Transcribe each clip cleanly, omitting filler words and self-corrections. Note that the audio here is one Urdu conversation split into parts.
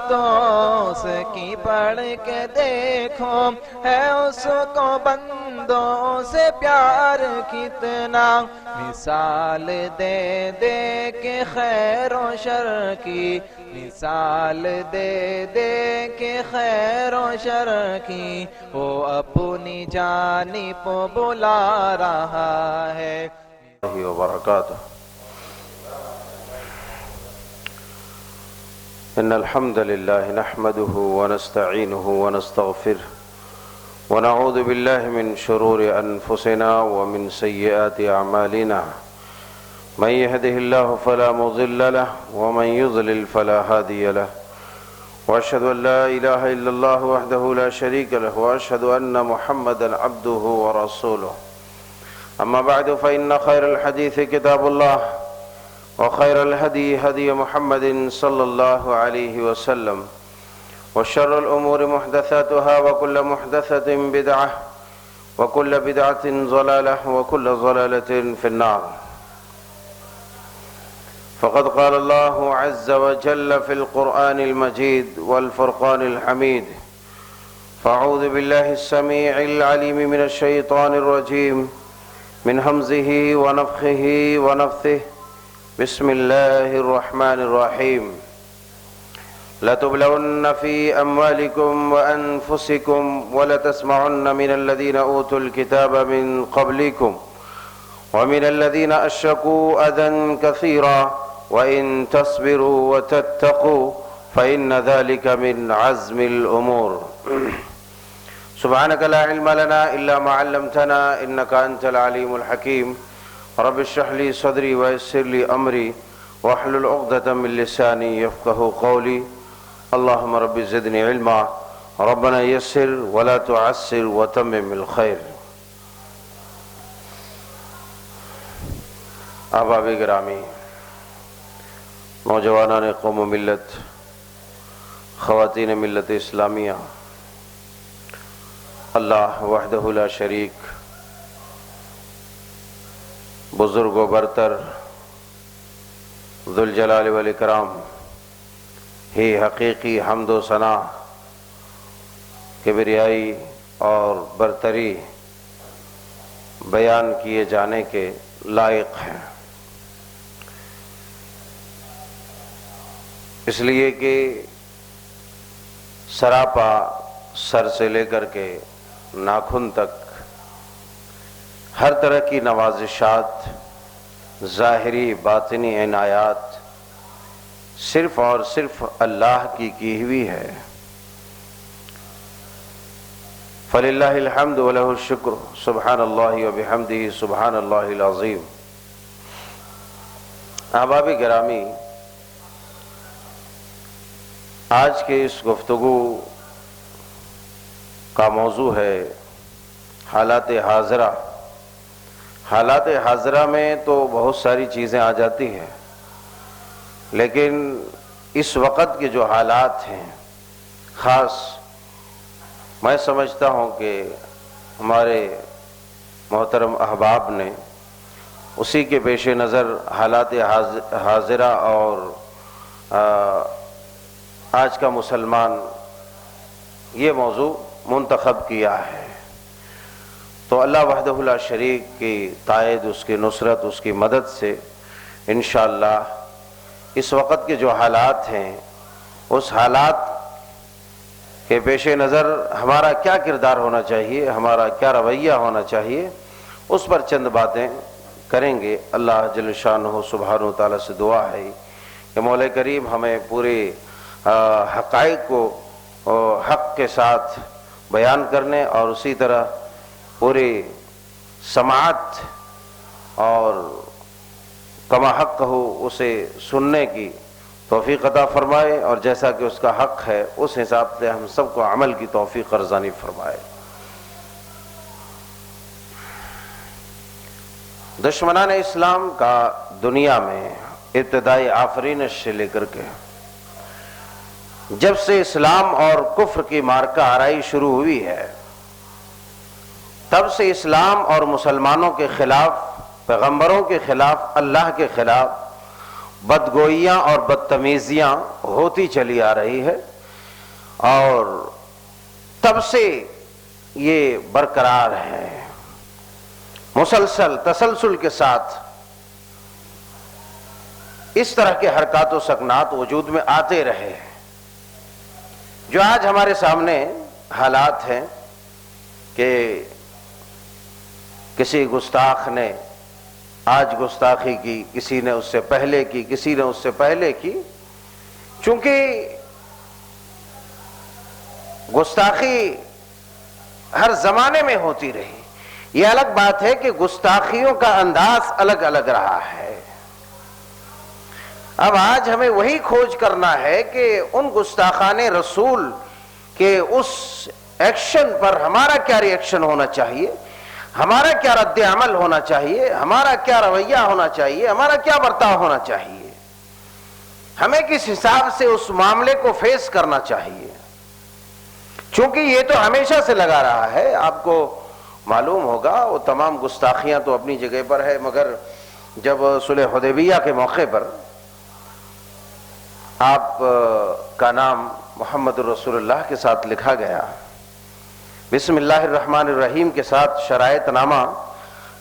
دوست کی پڑھ کے دیکھو ہے اس کو بندوں سے پیار کتنا، مثال دے دے کے خیر و شر کی، مثال دے دے کے خیر و شر کی، وہ اپنی جانب بلا رہا ہے۔ وبرکاتہ۔ ان الحمد للہ نحمده ونستعینه ونستغفره ونعوذ باللہ من شرور انفسنا ومن سیئات اعمالنا، من يهده الله فلا مضل له ومن يضلل فلا هادي له، واشهد ان لا اله الا الله وحده لا شريك له، واشهد ان محمدا عبده ورسوله، اما بعد فان خير الحديث كتاب الله، وخير الهدي هدي محمد صلى الله عليه وسلم، وشر الأمور محدثاتها، وكل محدثة بدعة، وكل بدعة ضلالة، وكل ضلالة في النار۔ فقد قال الله عز وجل في القرآن المجيد والفرقان الحميد، فأعوذ بالله السميع العليم من الشيطان الرجيم، من همزه ونفخه ونفثه، بسم الله الرحمن الرحيم۔ لتبلون في أموالكم وأنفسكم ولتسمعن من الذين أوتوا الكتاب من قبلكم ومن الذين أشركوا أذى كثيرا وإن تصبروا وتتقوا فإن ذلك من عزم الأمور۔ سبحانك لا علم لنا إلا ما علمتنا إنك أنت العليم الحكيم۔ رب اشرح لي صدري ويسر لي أمري واحلل عقدة من لساني يفقهوا قولي، اللهم رب زدني علما، ربنا يسر ولا تعسر وتمم الخير۔ احباب گرامی، نوجوانان قوم و ملت، خواتین ملت اسلامیہ، اللہ وحدہ لا شریک، بزرگ و برتر، ذوالجلال والاکرام ہی حقیقی حمد و ثنا، کبریائی اور برتری بیان کیے جانے کے لائق ہیں، اس لیے کہ سراپا سر سے لے کر کے ناخن تک ہر طرح کی نوازشات، ظاہری باطنی عنایات صرف اور صرف اللہ کی ہوئی ہے۔ فللہ الحمد ولہ الشکر، سبحان اللہ وبحمدہ سبحان اللہ العظیم۔ احباب گرامی، آج کے اس گفتگو کا موضوع ہے حالات حاضرہ۔ حالات حاضرہ میں تو بہت ساری چیزیں آ جاتی ہیں، لیکن اس وقت کے جو حالات ہیں، خاص میں سمجھتا ہوں کہ ہمارے محترم احباب نے اسی کے پیش نظر حالات حاضرہ اور آج کا مسلمان یہ موضوع منتخب کیا ہے۔ تو اللہ وحدہ لا شریک کی تائید، اس کی نصرت، اس کی مدد سے انشاءاللہ اس وقت کے جو حالات ہیں، اس حالات کے پیش نظر ہمارا کیا کردار ہونا چاہیے، ہمارا کیا رویہ ہونا چاہیے، اس پر چند باتیں کریں گے۔ اللہ جل شانہ سبحانہ تعالیٰ سے دعا ہے کہ مولا کریم ہمیں پورے حقائق کو حق کے ساتھ بیان کرنے اور اسی طرح پوری سماعت اور کما حق ہو اسے سننے کی توفیق عطا فرمائے، اور جیسا کہ اس کا حق ہے اس حساب سے ہم سب کو عمل کی توفیق ارزانی فرمائے۔ دشمنان اسلام کا دنیا میں ابتدائی آفرینش سے لے کر کے جب سے اسلام اور کفر کی مارکہ آرائی شروع ہوئی ہے، تب سے اسلام اور مسلمانوں کے خلاف، پیغمبروں کے خلاف، اللہ کے خلاف بدگوئیاں اور بدتمیزیاں ہوتی چلی آ رہی ہے، اور تب سے یہ برقرار ہے، مسلسل تسلسل کے ساتھ اس طرح کے حرکات و سکنات وجود میں آتے رہے۔ جو آج ہمارے سامنے حالات ہیں کہ کسی گستاخ نے آج گستاخی کی، کسی نے اس سے پہلے کی، کسی نے اس سے پہلے کی، چونکہ گستاخی ہر زمانے میں ہوتی رہی، یہ الگ بات ہے کہ گستاخیوں کا انداز الگ الگ رہا ہے۔ اب آج ہمیں وہی کھوج کرنا ہے کہ ان گستاخان رسول کے اس ایکشن پر ہمارا کیا ری ایکشن ہونا چاہیے، ہمارا کیا رد عمل ہونا چاہیے، ہمارا کیا رویہ ہونا چاہیے، ہمارا کیا برتاؤ ہونا چاہیے، ہمیں کس حساب سے اس معاملے کو فیس کرنا چاہیے، چونکہ یہ تو ہمیشہ سے لگا رہا ہے۔ آپ کو معلوم ہوگا وہ تمام گستاخیاں تو اپنی جگہ پر ہے، مگر جب صلح حدیبیہ کے موقع پر آپ کا نام محمد الرسول اللہ کے ساتھ لکھا گیا، بسم اللہ الرحمن الرحیم کے ساتھ شرائط نامہ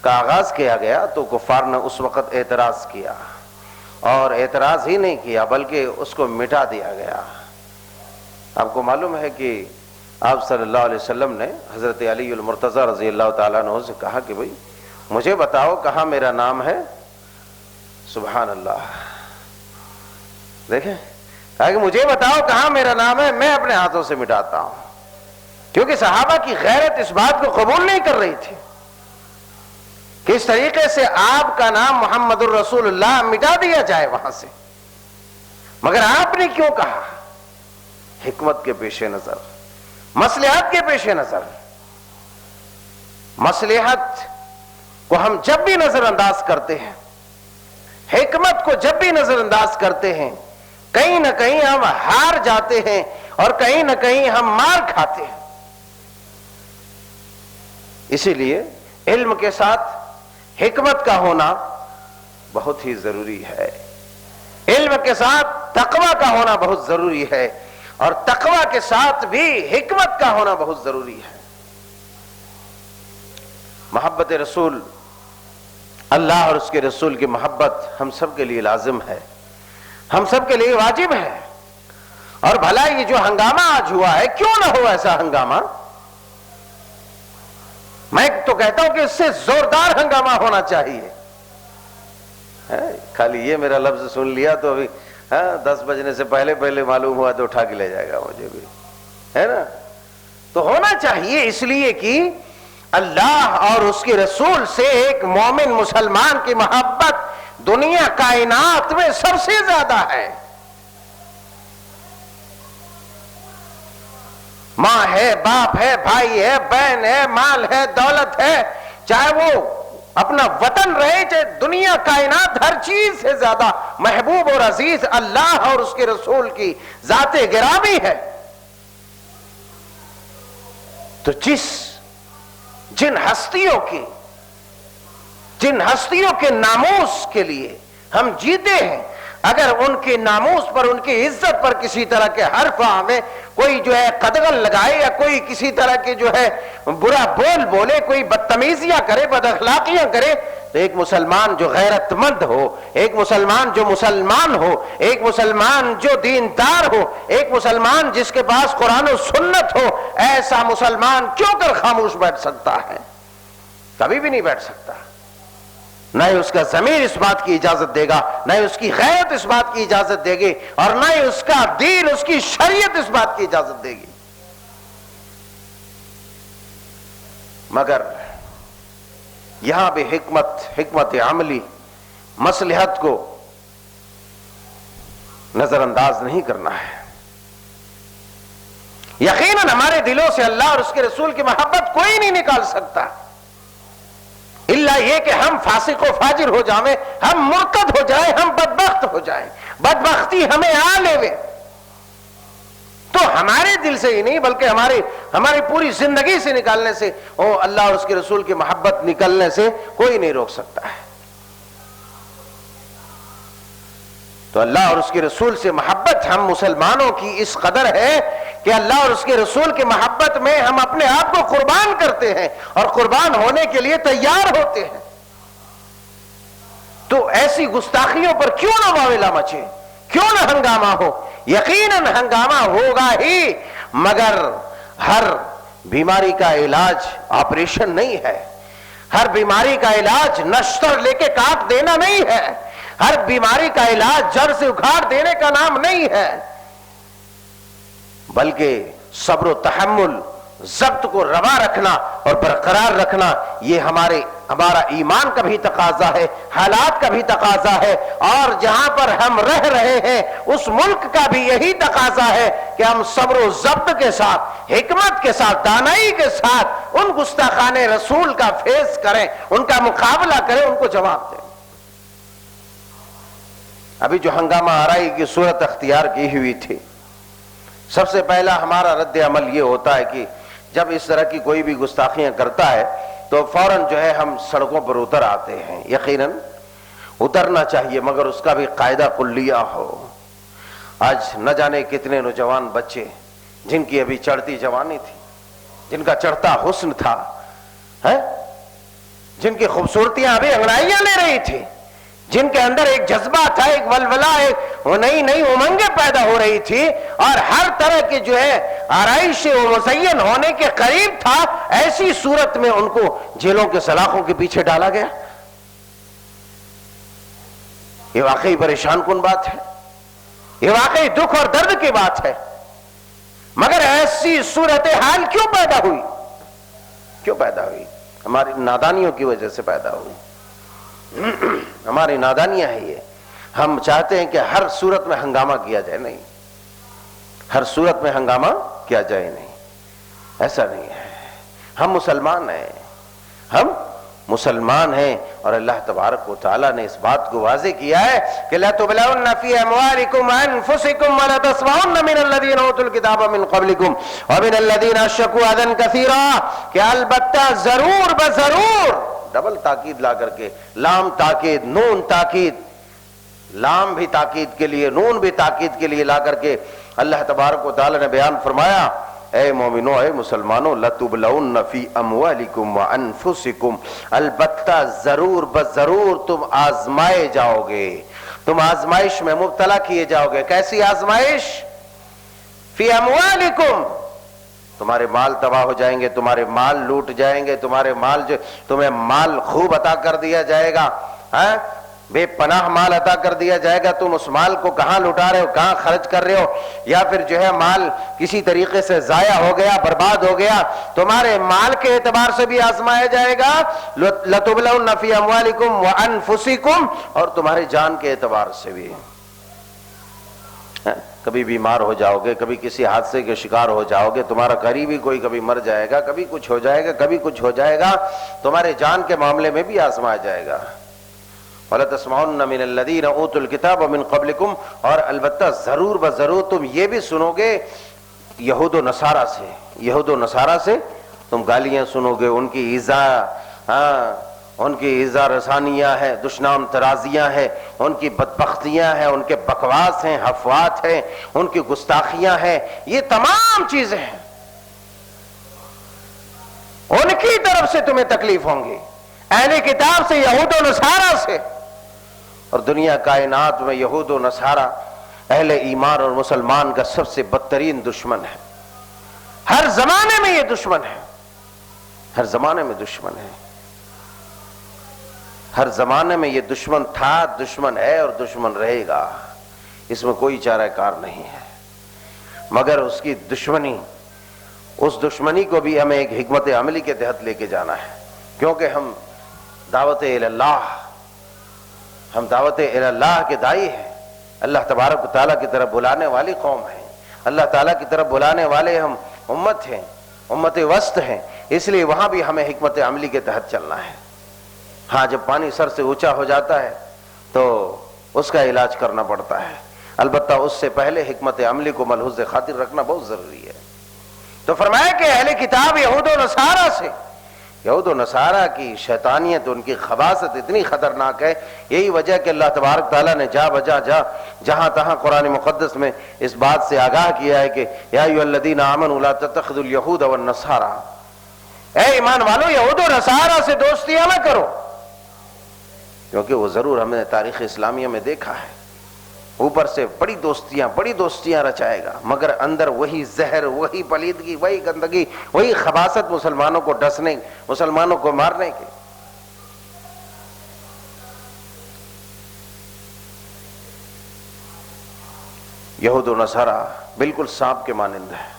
کا آغاز کیا گیا، تو کفار نے اس وقت اعتراض کیا، اور اعتراض ہی نہیں کیا بلکہ اس کو مٹا دیا گیا۔ آپ کو معلوم ہے کہ آپ صلی اللہ علیہ وسلم نے حضرت علی المرتضی رضی اللہ تعالیٰ عنہ سے کہا کہ بھئی مجھے بتاؤ کہاں میرا نام ہے۔ سبحان اللہ، دیکھیں، کہا کہ مجھے بتاؤ کہاں میرا نام ہے، میں اپنے ہاتھوں سے مٹاتا ہوں، کیونکہ صحابہ کی غیرت اس بات کو قبول نہیں کر رہی تھی کہ اس طریقے سے آپ کا نام محمد الرسول اللہ مٹا دیا جائے وہاں سے، مگر آپ نے کیوں کہا؟ حکمت کے پیش نظر، مصلحت کے پیش نظر۔ مصلحت کو ہم جب بھی نظر انداز کرتے ہیں، حکمت کو جب بھی نظر انداز کرتے ہیں، کہیں نہ کہیں ہم ہار جاتے ہیں اور کہیں نہ کہیں ہم مار کھاتے ہیں۔ اسی لیے علم کے ساتھ حکمت کا ہونا بہت ہی ضروری ہے، علم کے ساتھ تقوی کا ہونا بہت ضروری ہے، اور تقوی کے ساتھ بھی حکمت کا ہونا بہت ضروری ہے۔ محبت رسول اللہ اور اس کے رسول کی محبت ہم سب کے لیے لازم ہے، ہم سب کے لیے واجب ہے۔ اور بھلا یہ جو ہنگامہ آج ہوا ہے، کیوں نہ ہو ایسا ہنگامہ؟ میں تو کہتا ہوں کہ اس سے زوردار ہنگامہ ہونا چاہیے۔ خالی یہ میرا لفظ سن لیا تو ابھی 10 بجنے سے پہلے معلوم ہوا تو اٹھا کے لے جائے گا مجھے بھی، ہے نا؟ تو ہونا چاہیے، اس لیے کہ اللہ اور اس کے رسول سے ایک مومن مسلمان کی محبت دنیا کائنات میں سب سے زیادہ ہے۔ ماں ہے، باپ ہے، بھائی ہے، بہن ہے، مال ہے، دولت ہے، چاہے وہ اپنا وطن رہے، چاہے دنیا کائنات، ہر چیز سے زیادہ محبوب اور عزیز اللہ اور اس کے رسول کی ذات گرامی ہے۔ تو جن ہستیوں کے ناموس کے لیے ہم جیتے ہیں، اگر ان کے ناموس پر، ان کی عزت پر کسی طرح کے حرف ہمیں کوئی جو ہے قدغن لگائے، یا کوئی کسی طرح کے جو ہے برا بول بولے، کوئی بدتمیزیاں کرے، بد اخلاقیاں کرے، تو ایک مسلمان جو غیرت مند ہو، ایک مسلمان جو مسلمان ہو، ایک مسلمان جو دیندار ہو، ایک مسلمان جس کے پاس قرآن و سنت ہو، ایسا مسلمان کیوں کر خاموش بیٹھ سکتا ہے؟ کبھی بھی نہیں بیٹھ سکتا۔ نہ ہی اس کا ضمیر اس بات کی اجازت دے گا، نہ ہی اس کی غیرت اس بات کی اجازت دے گی، اور نہ ہی اس کا دین، اس کی شریعت اس بات کی اجازت دے گی۔ مگر یہاں بھی حکمت عملی، مصلحت کو نظر انداز نہیں کرنا ہے۔ یقیناً ہمارے دلوں سے اللہ اور اس کے رسول کی محبت کوئی نہیں نکال سکتا، الا یہ کہ ہم فاسق و فاجر ہو جائیں، ہم مرتد ہو جائیں، ہم بدبخت ہو جائیں، بدبختی ہمیں آ لے، تو ہمارے دل سے ہی نہیں بلکہ ہماری پوری زندگی سے نکالنے سے، اللہ اور اس کے رسول کی محبت نکلنے سے کوئی نہیں روک سکتا ہے۔ تو اللہ اور اس کے رسول سے محبت ہم مسلمانوں کی اس قدر ہے کہ اللہ اور اس کے رسول کی محبت میں ہم اپنے آپ کو قربان کرتے ہیں اور قربان ہونے کے لیے تیار ہوتے ہیں. تو ایسی گستاخیوں پر کیوں نہ واویلا مچے, کیوں نہ ہنگامہ ہو؟ یقیناً ہنگامہ ہوگا ہی, مگر ہر بیماری کا علاج آپریشن نہیں ہے, ہر بیماری کا علاج نشتر لے کے کاٹ دینا نہیں ہے, ہر بیماری کا علاج جڑ سے اکھاڑ دینے کا نام نہیں ہے, بلکہ صبر و تحمل, ضبط کو روا رکھنا اور برقرار رکھنا, یہ ہمارا ایمان کا بھی تقاضا ہے, حالات کا بھی تقاضا ہے, اور جہاں پر ہم رہ رہے ہیں اس ملک کا بھی یہی تقاضا ہے کہ ہم صبر و ضبط کے ساتھ, حکمت کے ساتھ, دانائی کے ساتھ ان گستاخان رسول کا فیس کریں, ان کا مقابلہ کریں, ان کو جواب دیں. ابھی جو ہنگامہ آرائی کی صورت اختیار کی ہوئی تھی, سب سے پہلا ہمارا رد عمل یہ ہوتا ہے کہ جب اس طرح کی کوئی بھی گستاخیاں کرتا ہے تو فوراً جو ہے ہم سڑکوں پر اتر آتے ہیں. یقیناً اترنا چاہیے, مگر اس کا بھی قاعدہ کلیہ ہو. آج نہ جانے کتنے نوجوان بچے جن کی ابھی چڑھتی جوانی تھی, جن کا چڑھتا حسن تھا, جن کی خوبصورتیاں ابھی انگڑائیاں لے رہی تھی, جن کے اندر ایک جذبہ تھا, ایک ولولہ, ایک نئی امنگیں پیدا ہو رہی تھی, اور ہر طرح کی جو ہے آرائش سے وہ مزین ہونے کے قریب تھا, ایسی صورت میں ان کو جیلوں کے سلاخوں کے پیچھے ڈالا گیا. یہ واقعی پریشان کن بات ہے, یہ واقعی دکھ اور درد کی بات ہے. مگر ایسی صورتحال کیوں پیدا ہوئی؟ کیوں پیدا ہوئی؟ ہماری نادانیوں کی وجہ سے پیدا ہوئی. ہماری نادانیاں ہے یہ. ہم چاہتے ہیں کہ ہر صورت میں ہنگامہ کیا جائے. نہیں, ہر صورت میں ہنگامہ کیا جائے نہیں, ایسا نہیں ہے. ہم مسلمان ہیں, ہم مسلمان ہیں, اور اللہ تبارک و تعالیٰ نے اس بات کو واضح کیا ہے کہ لَتُبْلَوْنَ فِي أَمْوَالِكُمْ وَأَنفُسِكُمْ وَلَتَسْمَعُنَّ مِنَ الَّذِينَ أُوتُوا الْكِتَابَ مِنْ قَبْلِكُمْ وَمِنَ الَّذِينَ أَشْرَكُوا أَذًى كَثِيرًا, کہ البتہ ضرور بضرور, ڈبل تاکید لا کر کے, لام تاکید, نون تاکید, لام بھی تاکید کے لیے, نون بھی تاکید کے لیے لا کر کے اللہ تبارک و تعالی نے بیان فرمایا, اے مومنو, اے مسلمانوں, لَتُبْلَوْنَ فِي أَمْوَالِكُمْ وَأَنفُسِكُمْ, البتہ ضرور بضرور تم آزمائے جاؤ گے, تم آزمائش میں مبتلا کیے جاؤ گے. کیسی آزمائش؟ فی اموالکم, تمہارے مال تباہ ہو جائیں گے, تمہارے مال لوٹ جائیں گے, تمہارے مال جو تمہیں مال خوب عطا کر دیا جائے گا, بے پناہ مال عطا کر دیا جائے گا, تم اس مال کو کہاں لٹا رہے ہو, کہاں خرچ کر رہے ہو, یا پھر جو ہے مال کسی طریقے سے ضائع ہو گیا, برباد ہو گیا, تمہارے مال کے اعتبار سے بھی آزمایا جائے گا. لَتُبْلَوْنَ فِي أَمْوَالِكُمْ وَأَنفُسِكُمْ, اور تمہاری جان کے اعتبار سے بھی. کبھی بیمار ہو جاؤ گے, کبھی کسی حادثے کے شکار ہو جاؤ گے, تمہارا قریبی کوئی کبھی مر جائے گا, کبھی کچھ ہو جائے گا, کبھی کچھ ہو جائے گا, تمہارے جان کے معاملے میں بھی آزمایا جائے گا. وَلَتَسْمَعُنَّ مِنَ الَّذِينَ أُوتُوا الْكِتَابَ مِنْ قَبْلِكُمْ, اور البتہ ضرور بضرور تم یہ بھی سنو گے یہود و نصارہ سے, یہود و نصارہ سے تم گالیاں سنو گے, ان کی ان کی ایذا رسانیاں ہیں, دشنام ترازیاں ہیں, ان کی بدبختیاں ہیں, ان کے بکواس ہیں, حفوات ہیں, ان کی گستاخیاں ہیں, یہ تمام چیزیں ہیں, ان کی طرف سے تمہیں تکلیف ہوں گی, اہل کتاب سے, یہود و نصارہ سے. اور دنیا کائنات میں یہود و نصارہ اہل ایمان اور مسلمان کا سب سے بدترین دشمن ہے. ہر زمانے میں یہ دشمن ہے, ہر زمانے میں دشمن ہے, ہر زمانے میں یہ دشمن تھا, دشمن ہے اور دشمن رہے گا, اس میں کوئی چارہ کار نہیں ہے. مگر اس کی دشمنی, اس دشمنی کو بھی ہمیں ایک حکمت عملی کے تحت لے کے جانا ہے, کیونکہ ہم دعوت اللہ, ہم دعوت اللہ کے داعی ہیں, اللہ تبارک و تعالیٰ کی طرف بلانے والی قوم ہیں, اللہ تعالیٰ کی طرف بلانے والے ہم امت ہیں, امت وسط ہیں, اس لیے وہاں بھی ہمیں حکمت عملی کے تحت چلنا ہے. ہاں, جب پانی سر سے اونچا ہو جاتا ہے تو اس کا علاج کرنا پڑتا ہے, البتہ اس سے پہلے حکمت عملی کو ملحوظ خاطر رکھنا بہت ضروری ہے. تو فرمایا کہ اہل کتاب یہود و نصارہ سے یہود و نصارہ کی شیطانیت، ان کی خباثت اتنی خطرناک ہے. یہی وجہ کہ اللہ تبارک تعالیٰ نے جہاں تہاں قرآن مقدس میں اس بات سے آگاہ کیا ہے کہ یا ایھا الذین آمنوا لا تتخذوا الیہود والنصارى، اے ایمان والو یہود و نصارہ سے دوستیاں نہ کرو، کیونکہ وہ ضرور ہم نے تاریخ اسلامیہ میں دیکھا ہے، اوپر سے بڑی دوستیاں رچائے گا، مگر اندر وہی زہر، وہی پلیدگی، وہی گندگی، وہی خباثت، مسلمانوں کو ڈسنے، مسلمانوں کو مارنے کی. یہود و نصارہ بالکل سانپ کے مانند ہے.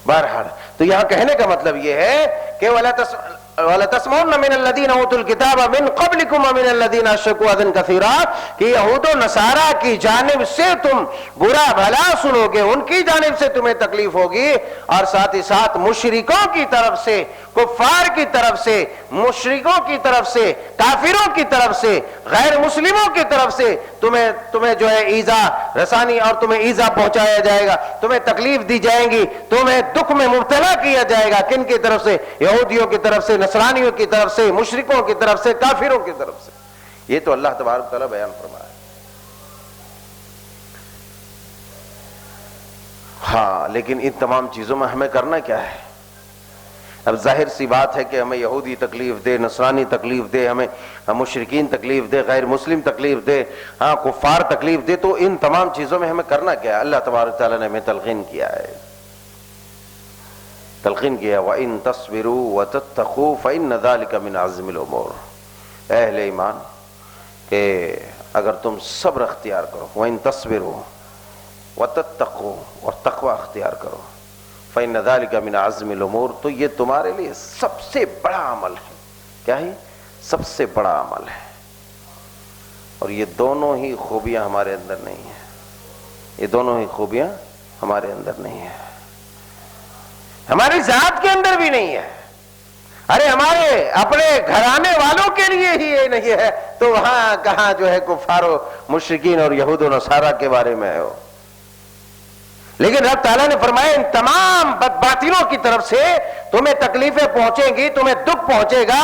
بہرحال تو یہاں کہنے کا مطلب یہ ہے کہ وَلَا تَسْمَعُنَّ مِنَ الَّذِينَ أُوتُوا الْكِتَابَ مِنْ قَبْلِكُمْ وَمِنَ الَّذِينَ أَشْرَكُوا أَذًى كَثِيرًا، کہ یہود و نصارہ کی جانب سے تم برا بھلا سنو گے، ان کی جانب سے تمہیں تکلیف ہوگی، اور ساتھ ہی ساتھ مشرکوں کی طرف سے، کفار کی طرف سے، مشرکوں کی طرف سے، کافروں کی طرف سے، غیر مسلموں کی طرف سے تمہیں جو ہے ایذا رسانی اور تمہیں ایذا پہنچایا جائے گا، تمہیں تکلیف دی جائیں گی، تمہیں دکھ میں مبتلا کیا جائے گا. کن کی طرف سے؟ یہودیوں کی طرف سے، نصرانیوں کی طرف سے، مشرکوں کی طرف سے، کافروں کی طرف سے. یہ تو اللہ تبارک تعالیٰ بیان فرمایا. ہاں لیکن ان تمام چیزوں میں ہمیں کرنا کیا ہے؟ اب ظاہر سی بات ہے کہ ہمیں یہودی تکلیف دے، نصرانی تکلیف دے، ہمیں مشرکین تکلیف دے، غیر مسلم تکلیف دے، ہاں کفار تکلیف دے، تو ان تمام چیزوں میں ہمیں کرنا کیا ہے؟ اللہ تبارک تعالیٰ نے ہمیں تلقین کیا ہے، وَإِن تَصْبِرُوا وَتَتَّقُوا فَإِنَّ ذَلِكَ مِنْ عَزْمِ الْأُمُورِ. اے اہل ایمان کہ اگر تم صبر اختیار کرو، وَإِن تَصْبِرُوا وَتَتَّقُوا، اور تقوی اختیار کرو، فَإِنَّ ذَلِكَ مِنْ عَزْمِ الْأُمُورِ، تو یہ تمہارے لیے سب سے بڑا عمل ہے. کیا ہے؟ سب سے بڑا عمل ہے. اور یہ دونوں ہی خوبیاں ہمارے اندر نہیں ہیں، یہ دونوں ہی خوبیاں ہمارے اندر نہیں ہیں، ہماری ذات کے اندر بھی نہیں ہے. ارے ہمارے اپنے گھرانے والوں کے لیے ہی یہ نہیں ہے تو وہاں کہاں جو ہے کفار و مشرکین اور یہود و نصارہ کے بارے میں ہو. لیکن رب تعالیٰ نے فرمایا ان تمام بدباطلوں کی طرف سے تمہیں تکلیفیں پہنچیں گی، تمہیں دکھ پہنچے گا،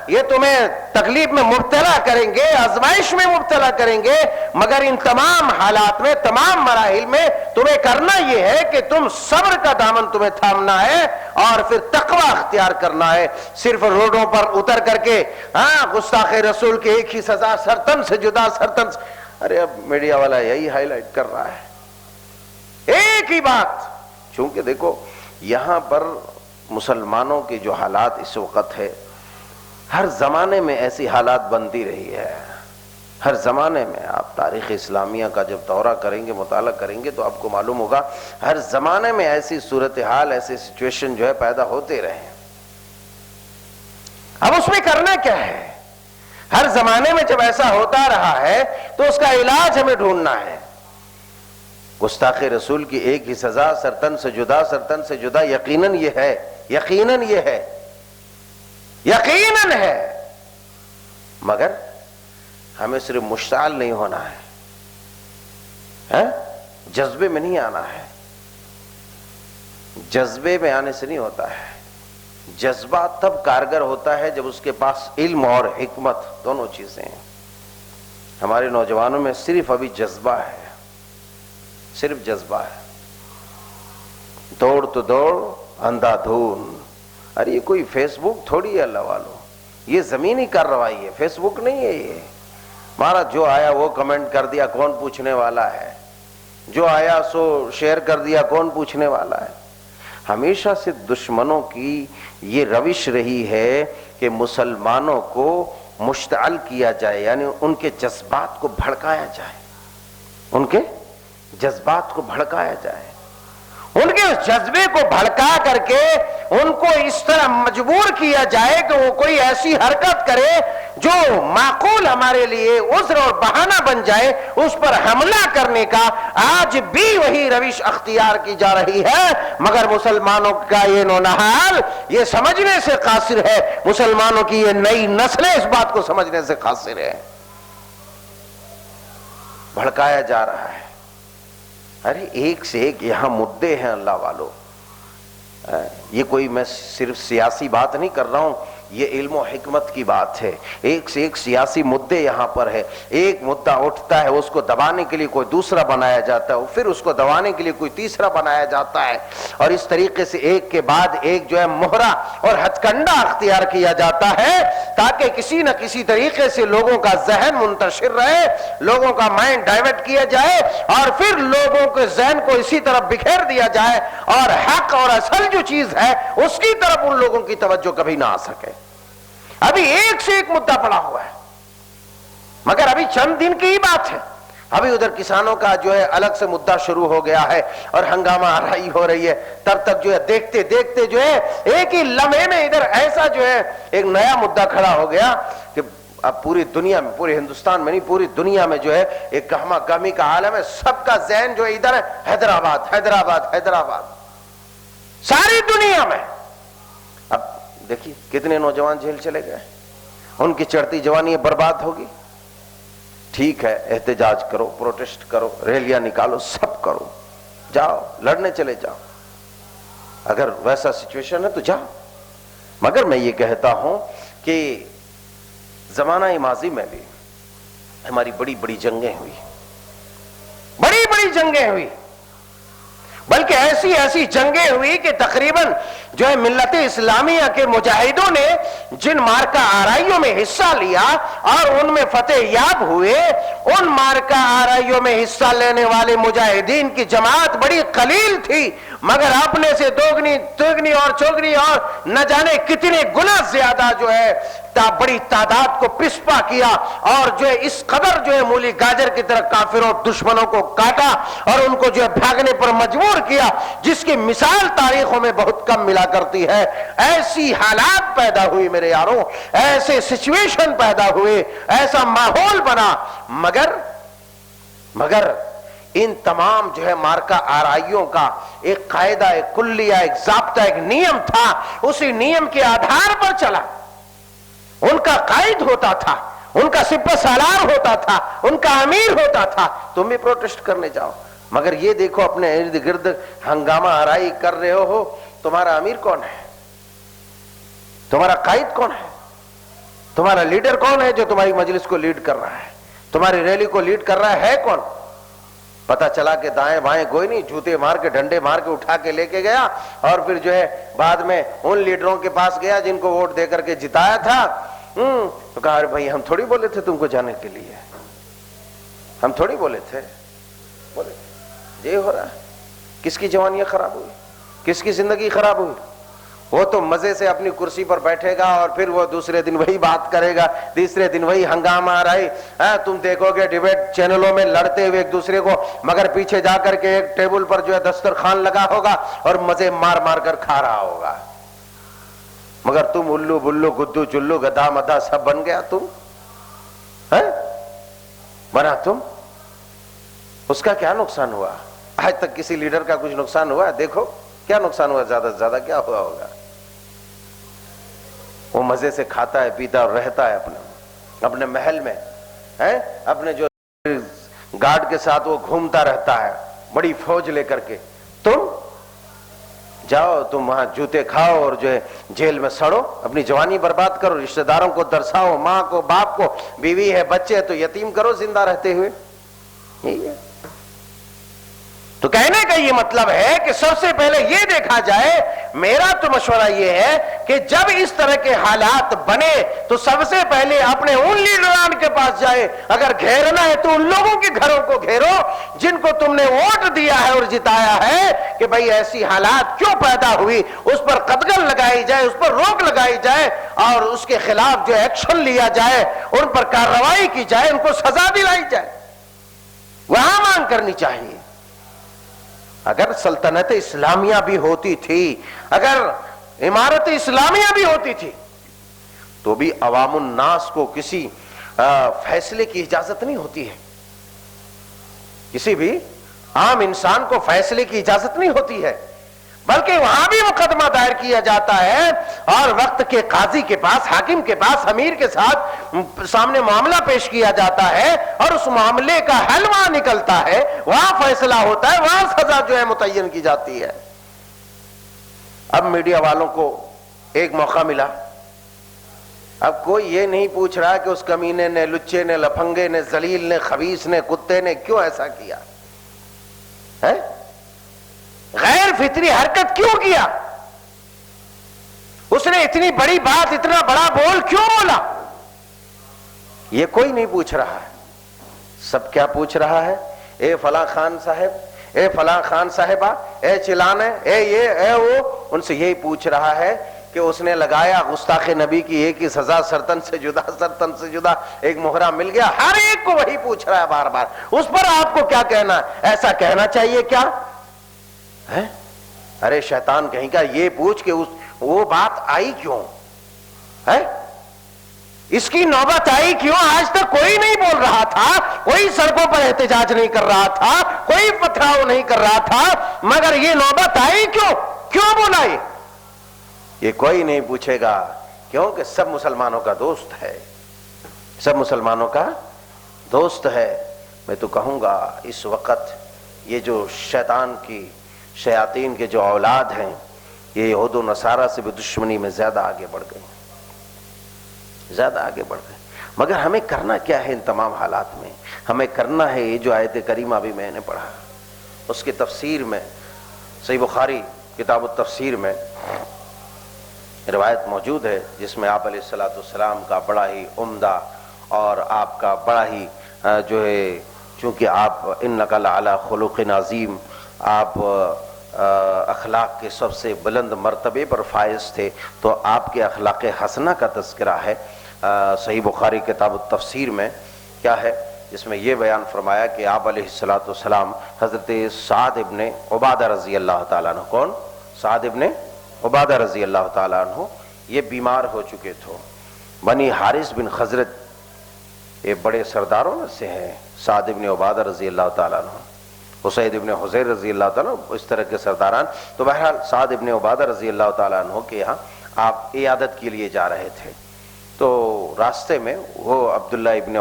یہ تمہیں تکلیف میں مبتلا کریں گے، آزمائش میں مبتلا کریں گے، مگر ان تمام حالات میں، تمام مراحل میں تمہیں کرنا یہ ہے کہ تم صبر کا دامن تمہیں تھامنا ہے اور پھر تقوی اختیار کرنا ہے. صرف روڈوں پر اتر کر کے گستاخ رسول کی ایک ہی سزا، سرتن سے جدا، سرتن سے، ارے اب میڈیا والا یہی ہائی لائٹ کر رہا ہے ایک ہی بات. چونکہ دیکھو یہاں پر مسلمانوں کے جو حالات اس وقت ہے، ہر زمانے میں ایسی حالات بنتی رہی ہے، ہر زمانے میں. آپ تاریخ اسلامیہ کا جب دورہ کریں گے، مطالعہ کریں گے تو آپ کو معلوم ہوگا ہر زمانے میں ایسی صورتحال، ایسی سچویشن جو ہے پیدا ہوتے رہے. اب اس میں کرنا کیا ہے؟ ہر زمانے میں جب ایسا ہوتا رہا ہے تو اس کا علاج ہمیں ڈھونڈنا ہے. گستاخ رسول کی ایک ہی سزا، سرتن سے جدا، سرتن سے جدا، یقیناً یہ ہے، یقیناً یہ ہے، یقیناً ہے. مگر ہمیں صرف مشتعل نہیں ہونا ہے، جذبے میں نہیں آنا ہے. جذبے میں آنے سے نہیں ہوتا ہے. جذبہ تب کارگر ہوتا ہے جب اس کے پاس علم اور حکمت دونوں چیزیں ہیں. ہمارے نوجوانوں میں صرف ابھی جذبہ ہے، صرف جذبہ ہے. دوڑ تو دوڑ اندھا دھون. ارے یہ کوئی فیس بک تھوڑی ہے اللہ والو، یہ زمینی کارروائی ہے، فیس بک نہیں ہے. یہ ہمارا جو آیا وہ کمنٹ کر دیا، کون پوچھنے والا ہے؟ جو آیا سو شیئر کر دیا، کون پوچھنے والا ہے؟ ہمیشہ سے دشمنوں کی یہ روش رہی ہے کہ مسلمانوں کو مشتعل کیا جائے، یعنی ان کے جذبات کو بھڑکایا جائے، ان کے جذبات کو بھڑکایا جائے، ان کے اس جذبے کو بھڑکا کر کے ان کو اس طرح مجبور کیا جائے کہ وہ کوئی ایسی حرکت کرے جو معقول ہمارے لیے عذر اور بہانہ بن جائے، اس پر حملہ کرنے کا. آج بھی وہی روش اختیار کی جا رہی ہے، مگر مسلمانوں کا یہ نونہال یہ سمجھنے سے قاصر ہے، مسلمانوں کی یہ نئی نسلیں اس بات کو سمجھنے سے قاصر ہے. بھڑکایا جا رہا ہے. ارے ایک سے ایک یہاں مدے ہیں اللہ والو. یہ کوئی میں صرف سیاسی بات نہیں کر رہا ہوں، یہ علم و حکمت کی بات ہے. ایک سے ایک سیاسی مدعے یہاں پر ہے. ایک مدعا اٹھتا ہے، اس کو دبانے کے لیے کوئی دوسرا بنایا جاتا ہے، پھر اس کو دبانے کے لیے کوئی تیسرا بنایا جاتا ہے، اور اس طریقے سے ایک کے بعد ایک جو ہے مہرا اور ہتھ کنڈا اختیار کیا جاتا ہے تاکہ کسی نہ کسی طریقے سے لوگوں کا ذہن منتشر رہے، لوگوں کا مائنڈ ڈائیورٹ کیا جائے، اور پھر لوگوں کے ذہن کو اسی طرف بکھیر دیا جائے، اور حق اور اصل جو چیز ہے اس کی طرف ان لوگوں کی توجہ کبھی نہ آ سکے. ابھی ایک سے ایک مدعا پڑا ہوا ہے، مگر ابھی چند دن کی ہی بات ہے. ابھی ادھر کسانوں کا جو ہے الگ سے مدعا شروع ہو گیا ہے اور ہنگامہ آرائی ہو رہی ہے. تب تک جو ہے دیکھتے دیکھتے جو ہے ایک ہی لمحے میں ادھر ایسا جو ہے ایک نیا مدعا کھڑا ہو گیا کہ اب پوری دنیا میں، پورے ہندوستان میں نہیں، پوری دنیا میں جو ہے ایک گہما گہمی کا عالم ہے. سب کا ذہن جو ہے ادھر ہے، حیدرآباد حیدرآباد حیدرآباد، ساری دنیا میں. اب دیکھیے کتنے نوجوان جیل چلے گئے، ان کی چڑھتی جوانی برباد ہوگی. ٹھیک ہے، احتجاج کرو، پروٹیسٹ کرو، ریلیاں نکالو، سب کرو، جاؤ لڑنے چلے جاؤ، اگر ویسا سچویشن ہے تو جاؤ. مگر میں یہ کہتا ہوں کہ زمانہ ماضی میں بھی ہماری بڑی بڑی جنگیں ہوئی، بڑی بڑی جنگیں ہوئی، بلکہ ایسی ایسی جنگیں ہوئی کہ تقریباً جو ہے ملت اسلامیہ کے مجاہدوں نے جن مارکہ آرائیوں میں حصہ لیا اور ان میں فتح یاب ہوئے، ان مارکہ آرائیوں میں حصہ لینے والے مجاہدین کی جماعت بڑی قلیل تھی، مگر اپنے سے دوگنی اور چوگنی اور نہ جانے کتنے گنا زیادہ جو ہے بڑی تعداد کو پسپا کیا، اور جو ہے اس قدر جو ہے مولی گاجر کی طرح کافروں دشمنوں کو کاٹا اور ان کو جو ہے بھاگنے پر مجبور کیا، جس کی مثال تاریخوں میں بہت کم ملا کرتی ہے. ایسی حالات پیدا ہوئی میرے یاروں، ایسے سچویشن پیدا ہوئے، ایسا ماحول بنا، مگر ان تمام جو ہے مارکہ آرائیوں کا ایک قاعدہ، ایک کلیہ، ایک ضابطہ، ایک نیم تھا. اسی نیم کے آدھار پر چلا. ان کا قائد ہوتا تھا، ان کا سپہ سالار ہوتا تھا، ان کا امیر ہوتا تھا. تم بھی پروٹیسٹ کرنے جاؤ، مگر یہ دیکھو اپنے ارد گرد ہنگامہ آرائی کر رہے ہو. تمہارا امیر کون ہے؟ تمہارا قائد کون ہے؟ تمہارا لیڈر کون ہے جو تمہاری مجلس کو لیڈ کر رہا ہے، تمہاری ریلی کو لیڈ کر رہا ہے کون؟ پتا چلا کہ دائیں بائیں کوئی نہیں، جوتے مار کے ڈنڈے مار کے اٹھا کے لے کے گیا، اور پھر جو ہے بعد میں ان لیڈروں کے پاس گیا جن کو ووٹ دے کر کے جتایا تھا. تو کہا ارے بھائی ہم تھوڑی بولے تھے تم کو جانے کے لیے، ہم تھوڑی بولے تھے. بولے یہ ہو رہا ہے. کس کی جوانیاں خراب ہوئی، کس کی زندگی خراب ہوئی؟ وہ تو مزے سے اپنی کرسی پر بیٹھے گا اور پھر وہ دوسرے دن وہی بات کرے گا، تیسرے دن وہی ہنگامہ آ رہا ہے. تم دیکھو گے ڈیبیٹ چینلوں میں لڑتے ہوئے ایک دوسرے کو، مگر پیچھے جا کر کے ایک ٹیبل پر جو ہے دسترخوان لگا ہوگا اور مزے مار مار کر کھا رہا ہوگا. مگر تم الو بلو گدو چلو گدھا مدھا سب بن گیا. تم بنا تم. اس کا کیا نقصان ہوا؟ آج تک کسی لیڈر کا کچھ نقصان ہوا ہے؟ دیکھو کیا نقصان ہوا، زیادہ سے زیادہ کیا ہوا ہوگا. وہ مزے سے کھاتا ہے، پیتا اور رہتا ہے اپنے محل میں، اپنے جو گارڈ کے ساتھ وہ گھومتا رہتا ہے بڑی فوج لے کر کے. تم جاؤ، تم وہاں جوتے کھاؤ اور جو ہے جیل میں سڑو، اپنی جوانی برباد کرو، رشتہ داروں کو درساؤ، ماں کو، باپ کو، بیوی ہے، بچے تو یتیم کرو زندہ رہتے ہوئے. یہی ہے. تو کہنے کا یہ مطلب ہے کہ سب سے پہلے یہ دیکھا جائے، میرا تو مشورہ یہ ہے کہ جب اس طرح کے حالات بنے تو سب سے پہلے اپنے ان لیڈران کے پاس جائے. اگر گھیرنا ہے تو ان لوگوں کے گھروں کو گھیرو جن کو تم نے ووٹ دیا ہے اور جتایا ہے، کہ بھئی ایسی حالات کیوں پیدا ہوئی، اس پر قدغن لگائی جائے، اس پر روک لگائی جائے اور اس کے خلاف جو ایکشن لیا جائے، ان پر کارروائی کی جائے، ان کو سزا دلائی جائے. وہاں مانگ کرنی چاہیے. اگر سلطنت اسلامیہ بھی ہوتی تھی، اگر امارت اسلامیہ بھی ہوتی تھی، تو بھی عوام الناس کو کسی فیصلے کی اجازت نہیں ہوتی ہے. کسی بھی عام انسان کو فیصلے کی اجازت نہیں ہوتی ہے، بلکہ وہاں بھی مقدمہ دائر کیا جاتا ہے اور وقت کے قاضی کے پاس، حاکم کے پاس، امیر کے ساتھ سامنے معاملہ پیش کیا جاتا ہے اور اس معاملے کا حل وہاں نکلتا ہے، وہاں فیصلہ ہوتا ہے، وہاں سزا جو ہے متعین کی جاتی ہے. اب میڈیا والوں کو ایک موقع ملا. اب کوئی یہ نہیں پوچھ رہا کہ اس کمینے نے، لچے نے، لفنگے نے، ذلیل نے، خبیث نے، کتے نے کیوں ایسا کیا ہے، غیر فطری حرکت کیوں کیا، اس نے اتنی بڑی بات، اتنا بڑا بول کیوں بولا. یہ کوئی نہیں پوچھ رہا ہے. سب کیا پوچھ رہا ہے؟ اے فلاں خان صاحب، اے فلاں خان صاحبہ، اے چلانے، اے یہ اے وہ. ان سے یہی پوچھ رہا ہے کہ اس نے لگایا گستاخ نبی کی ایک ہی سزا، سرطن سے جدا، سرطن سے جدا ایک مہرہ مل گیا. ہر ایک کو وہی پوچھ رہا ہے بار بار. اس پر آپ کو کیا کہنا ہے؟ ایسا کہنا چاہیے کیا ہے؟ ارے شیطان کہیں کا، یہ پوچھ کہ وہ بات آئی کیوں ہے، اس کی نوبت آئی کیوں؟ آج تک کوئی نہیں بول رہا تھا، کوئی سڑکوں پر احتجاج نہیں کر رہا تھا، کوئی پتھراؤ نہیں کر رہا تھا، مگر یہ نوبت آئی کیوں؟ کیوں بولا یہ کوئی نہیں پوچھے گا. کیونکہ سب مسلمانوں کا دوست ہے، سب مسلمانوں کا دوست ہے. میں تو کہوں گا اس وقت یہ جو شیطان کی، شیاطین کے جو اولاد ہیں، یہ یہود و نصارہ سے بھی دشمنی میں زیادہ آگے بڑھ گئے، زیادہ آگے بڑھ گئے. مگر ہمیں کرنا کیا ہے ان تمام حالات میں؟ ہمیں کرنا ہے یہ جو آیت کریمہ ابھی میں نے پڑھا، اس کی تفسیر میں صحیح بخاری کتاب التفسیر میں روایت موجود ہے، جس میں آپ علیہ السلام کا بڑا ہی عمدہ اور آپ کا بڑا ہی جو ہے، چونکہ آپ انک لعلی خلق عظیم، آپ اخلاق کے سب سے بلند مرتبے پر فائز تھے، تو آپ کے اخلاق حسنہ کا تذکرہ ہے صحیح بخاری کتاب التفسیر میں. کیا ہے؟ جس میں یہ بیان فرمایا کہ آپ علیہ السلام حضرت سعد ابن عبادہ رضی اللہ تعالیٰ عنہ، کون؟ سعد ابن عبادہ رضی اللہ تعالیٰ عنہ، یہ بیمار ہو چکے تھے. بنی حارث بن خزرج یہ بڑے سرداروں میں سے ہیں، سعد ابن عبادہ رضی اللہ تعالیٰ عنہ، اسید ابن حضیر رضی اللہ تعالیٰ عنہ، اس طرح کے سرداران. تو بہرحال سعد ابن عبادہ رضی اللہ تعالیٰ عنہ کے یہاں آپ عیادت کے لیے جا رہے تھے. تو راستے میں وہ عبداللہ ابن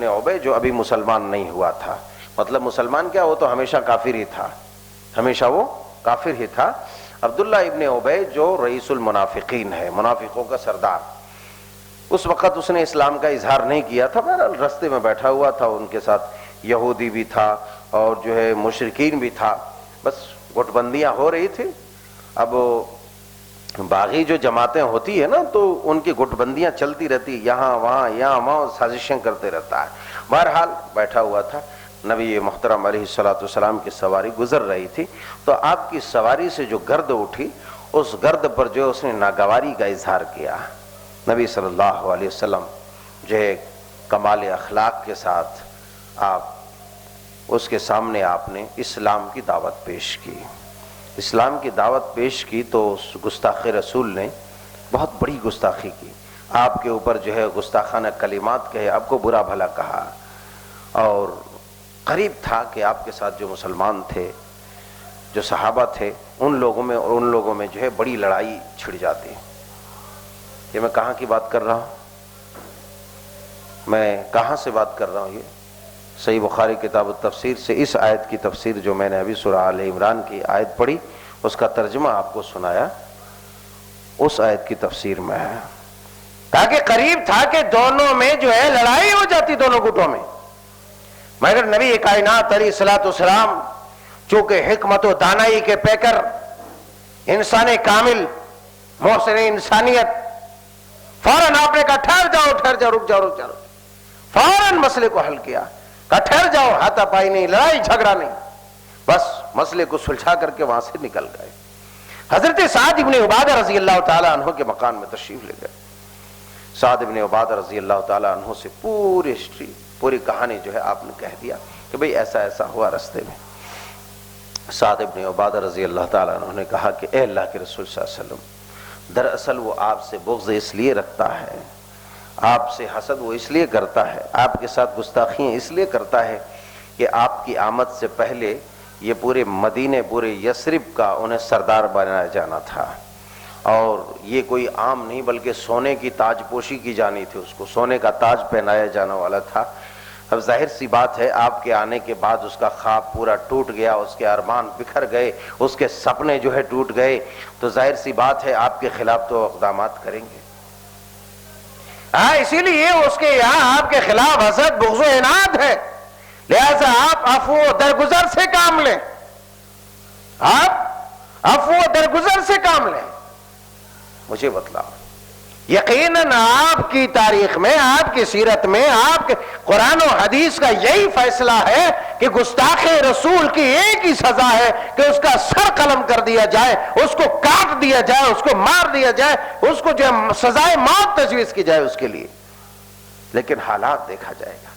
عبے جو ابھی مسلمان نہیں ہوا تھا، مطلب مسلمان کیا، وہ تو ہمیشہ کافر ہی تھا، ہمیشہ وہ کافر ہی تھا. عبداللہ ابن عبے جو رئیس المنافقین ہے، منافقوں کا سردار، اس وقت اس نے اسلام کا اظہار نہیں کیا تھا. بہرحال راستے میں بیٹھا ہوا تھا، ان کے ساتھ یہودی بھی تھا اور جو ہے مشرکین بھی تھا، بس گٹ بندیاں ہو رہی تھی. اب باغی جو جماعتیں ہوتی ہے نا، تو ان کی گٹ بندیاں چلتی رہتی، یہاں وہاں سازشیں کرتے رہتا ہے. بہرحال بیٹھا ہوا تھا، نبی محترم علیہ السلام کی سواری گزر رہی تھی، تو آپ کی سواری سے جو گرد اٹھی، اس گرد پر جو اس نے ناگواری کا اظہار کیا. نبی صلی اللہ علیہ وسلم جو ہے کمال اخلاق کے ساتھ آپ اس کے سامنے آپ نے اسلام کی دعوت پیش کی. اسلام کی دعوت پیش کی تو اس گستاخ رسول نے بہت بڑی گستاخی کی، آپ کے اوپر جو ہے گستاخانہ کلمات کہے، آپ کو برا بھلا کہا، اور قریب تھا کہ آپ کے ساتھ جو مسلمان تھے، جو صحابہ تھے، ان لوگوں میں جو ہے بڑی لڑائی چھڑ جاتی. یہ میں کہاں کی بات کر رہا ہوں؟ میں کہاں سے بات کر رہا ہوں؟ یہ صحیح بخاری کتاب التفسیر سے اس آیت کی تفسیر جو میں نے ابھی سورہ آل عمران کی آیت پڑھی، اس کا ترجمہ آپ کو سنایا، اس آیت کی تفسیر میں ہے. تاکہ قریب تھا کہ دونوں میں جو ہے لڑائی ہو جاتی، دونوں گٹوں میں. مگر نبی کائنات علیہ الصلوۃ والسلام چونکہ حکمت و دانائی کے پیکر، انسان کامل، محسن انسانیت، فوراً آپ نے کہا ٹھہر جاؤ، رک جاؤ. فوراً مسئلے کو حل کیا، کہا ٹھہر جاؤ، ہاتھا پائی نہیں، لڑائی جھگڑا نہیں، بس مسئلے کو سلجھا کر کے وہاں سے نکل گئے. حضرت سعد ابن عبادہ رضی اللہ تعالیٰ عنہ کے مکان میں تشریف لے گئے. سعد ابن عبادہ رضی اللہ تعالیٰ عنہ سے پوری ہسٹری، پوری کہانی جو ہے آپ نے کہہ دیا کہ بھئی ایسا ہوا رستے میں. سعد ابن عبادہ رضی اللہ تعالیٰ عنہ نے کہا کہ اے اللہ کے رسول صلی اللہ علیہ وسلم، دراصل وہ آپ سے بغض اس لیے رکھتا ہے، آپ سے حسد وہ اس لیے کرتا ہے، آپ کے ساتھ گستاخیاں اس لیے کرتا ہے کہ آپ کی آمد سے پہلے یہ پورے مدینے، پورے یثرب کا انہیں سردار بنایا جانا تھا، اور یہ کوئی عام نہیں بلکہ سونے کی تاج پوشی کی جانی تھی، اس کو سونے کا تاج پہنایا جانا والا تھا. اب ظاہر سی بات ہے آپ کے آنے کے بعد اس کا خواب پورا ٹوٹ گیا، اس کے ارمان بکھر گئے، اس کے سپنے جو ہے ٹوٹ گئے، تو ظاہر سی بات ہے آپ کے خلاف تو اقدامات کریں گے۔ اسی لیے اس کے یہاں آپ کے خلاف حسد، بغض و عناد ہے، لہذا آپ عفو و درگزر سے کام لیں، آپ عفو و درگزر سے کام لیں۔ مجھے بتلاؤ، یقیناً آپ کی تاریخ میں، آپ کی سیرت میں، آپ کے قرآن و حدیث کا یہی فیصلہ ہے کہ گستاخ رسول کی ایک ہی سزا ہے کہ اس کا سر قلم کر دیا جائے، اس کو کاٹ دیا جائے، اس کو مار دیا جائے، اس کو جو سزائے موت تجویز کی جائے اس کے لیے۔ لیکن حالات دیکھا جائے گا،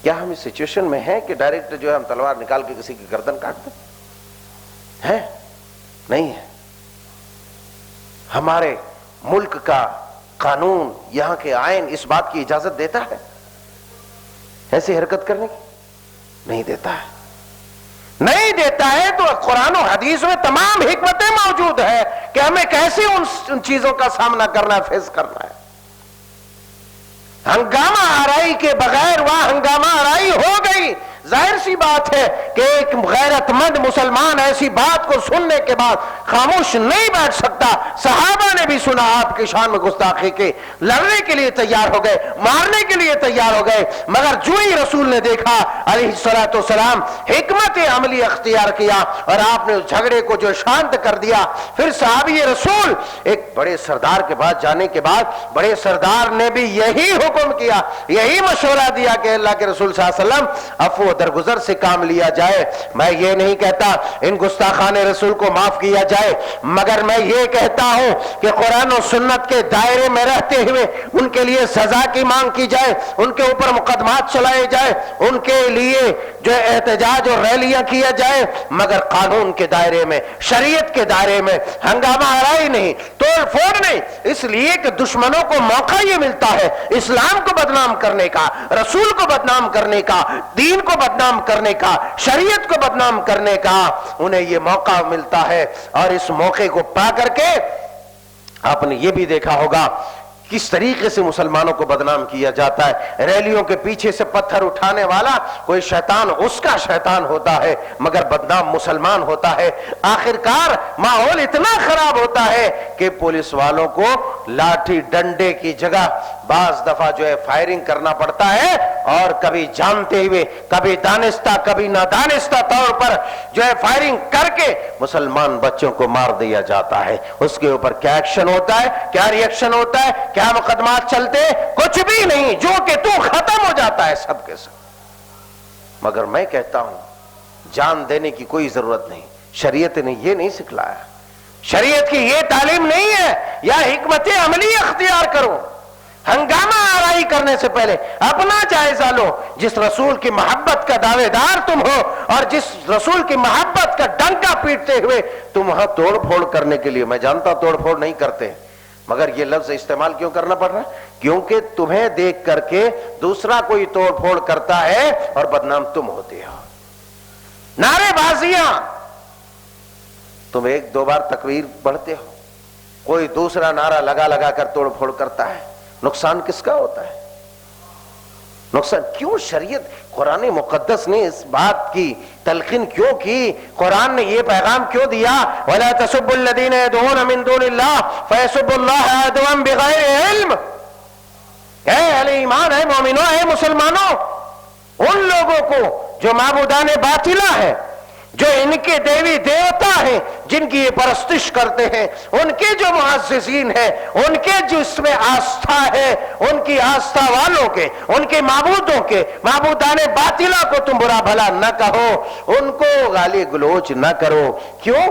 کیا ہم اس سچویشن میں ہیں کہ ڈائریکٹ جو ہے ہم تلوار نکال کے کسی کی گردن کاٹ دیں؟ ہے؟ نہیں ہے۔ ہمارے ملک کا قانون، یہاں کے آئین اس بات کی اجازت دیتا ہے ایسی حرکت کرنے کی؟ نہیں دیتا ہے، نہیں دیتا ہے۔ تو قرآن و حدیث میں تمام حکمتیں موجود ہے کہ ہمیں کیسے ان چیزوں کا سامنا کرنا ہے، فیس کرنا ہے۔ ہنگامہ آرائی کے بغیر وہاں ہنگامہ آرائی ہو گئی۔ ظاہر سی بات ہے کہ ایک غیرت مند مسلمان ایسی بات کو سننے کے بعد خاموش نہیں بیٹھ سکتا۔ صحابہ نے بھی سنا آپ کی شان میں گستاخی کے، لڑنے کے لیے تیار ہو گئے، مارنے کے لیے تیار ہو گئے، مگر جو ہی رسول نے دیکھا علیہ الصلوۃ والسلام حکمت عملی اختیار کیا اور آپ نے اس جھگڑے کو جو شانت کر دیا۔ پھر صحابی رسول ایک بڑے سردار کے پاس جانے کے بعد بڑے سردار نے بھی یہی حکم کیا، یہی مشورہ دیا کہ اللہ کے رسول صلی اللہ علیہ وسلم عفو درگزر سے کام لیا جائے۔ میں یہ نہیں کہتا ان گستاخان رسول کو معاف کیا جائے، مگر میں یہ کہتا ہوں کہ قرآن و سنت کے دائرے میں رہتے ہوئے ان کے لیے سزا کی مانگ کی جائے، ان کے اوپر مقدمات چلائے جائے، ان کے لیے جو احتجاج اور ریلیاں کیا جائے، مگر قانون کے دائرے میں، شریعت کے دائرے میں، ہنگامہ آرائی نہیں، توڑ پھوڑ نہیں۔ اس لیے کہ دشمنوں کو موقع یہ ملتا ہے اسلام کو بدنام کرنے کا، رسول کو بدنام کرنے کا، دین کو بدنام کرنے کا، شریعت کو بدنام کرنے کا، انہیں یہ موقع ملتا ہے۔ اور اس موقع کو پا کر کے آپ نے یہ بھی دیکھا ہوگا کس طریقے سے مسلمانوں کو بدنام کیا جاتا ہے۔ ریلیوں کے پیچھے سے پتھر اٹھانے والا کوئی شیطان اس کا شیطان ہوتا ہے، مگر بدنام مسلمان ہوتا ہے۔ آخرکار ماحول اتنا خراب ہوتا ہے کہ پولیس والوں کو لاٹھی ڈنڈے کی جگہ بعض دفعہ جو ہے فائرنگ کرنا پڑتا ہے، اور کبھی جانتے ہوئے، کبھی دانستہ، کبھی نادانستہ طور پر جو ہے فائرنگ کر کے مسلمان بچوں کو مار دیا جاتا ہے۔ اس کے اوپر کیا ایکشن ہوتا ہے، کیا ری ایکشن ہوتا ہے، کیا مقدمات چلتے؟ کچھ بھی نہیں، جو کہ تو ختم ہو جاتا ہے سب کے سب۔ مگر میں کہتا ہوں جان دینے کی کوئی ضرورت نہیں، شریعت نے یہ نہیں سکھلایا، شریعت کی یہ تعلیم نہیں ہے۔ یا حکمت عملی اختیار کرو، ہنگامہ آرائی کرنے سے پہلے اپنا جائزہ لو۔ جس رسول کی محبت کا دعوے دار تم ہو اور جس رسول کی محبت کا ڈنکا پیٹتے ہوئے تم وہاں توڑ پھوڑ کرنے کے لیے، میں جانتا توڑ پھوڑ نہیں کرتے، مگر یہ لفظ استعمال کیوں کرنا پڑ رہا ہے؟ کیونکہ تمہیں دیکھ کر کے دوسرا کوئی توڑ پھوڑ کرتا ہے اور بدنام تم ہوتے ہو۔ نعرے بازیاں، تم ایک دو بار تکبیر پڑھتے ہو، کوئی دوسرا نعرہ لگا لگا کر توڑ پھوڑ کرتا ہے، نقصان کس کا ہوتا ہے؟ نقصان کیوں؟ شریعت قرآن مقدس نے اس بات کی تلقین کیوں کی؟ قرآن نے یہ پیغام کیوں دیا؟ وَلَا تَسُبُّوا الَّذِينَ يَدْعُونَ مِن دُونِ اللَّهِ فَيَسُبُّوا اللَّهَ عَدْوًا بِغَيْرِ علم۔ اے اہل ایمان، اے مومنوں، اے مسلمانوں، ان لوگوں کو جو معبودان باطلہ ہیں، جو ان کے دیوی دیوتا ہیں، جن کی یہ پرستش کرتے ہیں، ان کے جو معززین ہیں، ان کے جو اس میں آستھا ہے، ان کی آستھا والوں کے، ان کے معبودوں کے، معبودان باطلہ کو تم برا بھلا نہ کہو، ان کو گالی گلوچ نہ کرو۔ کیوں؟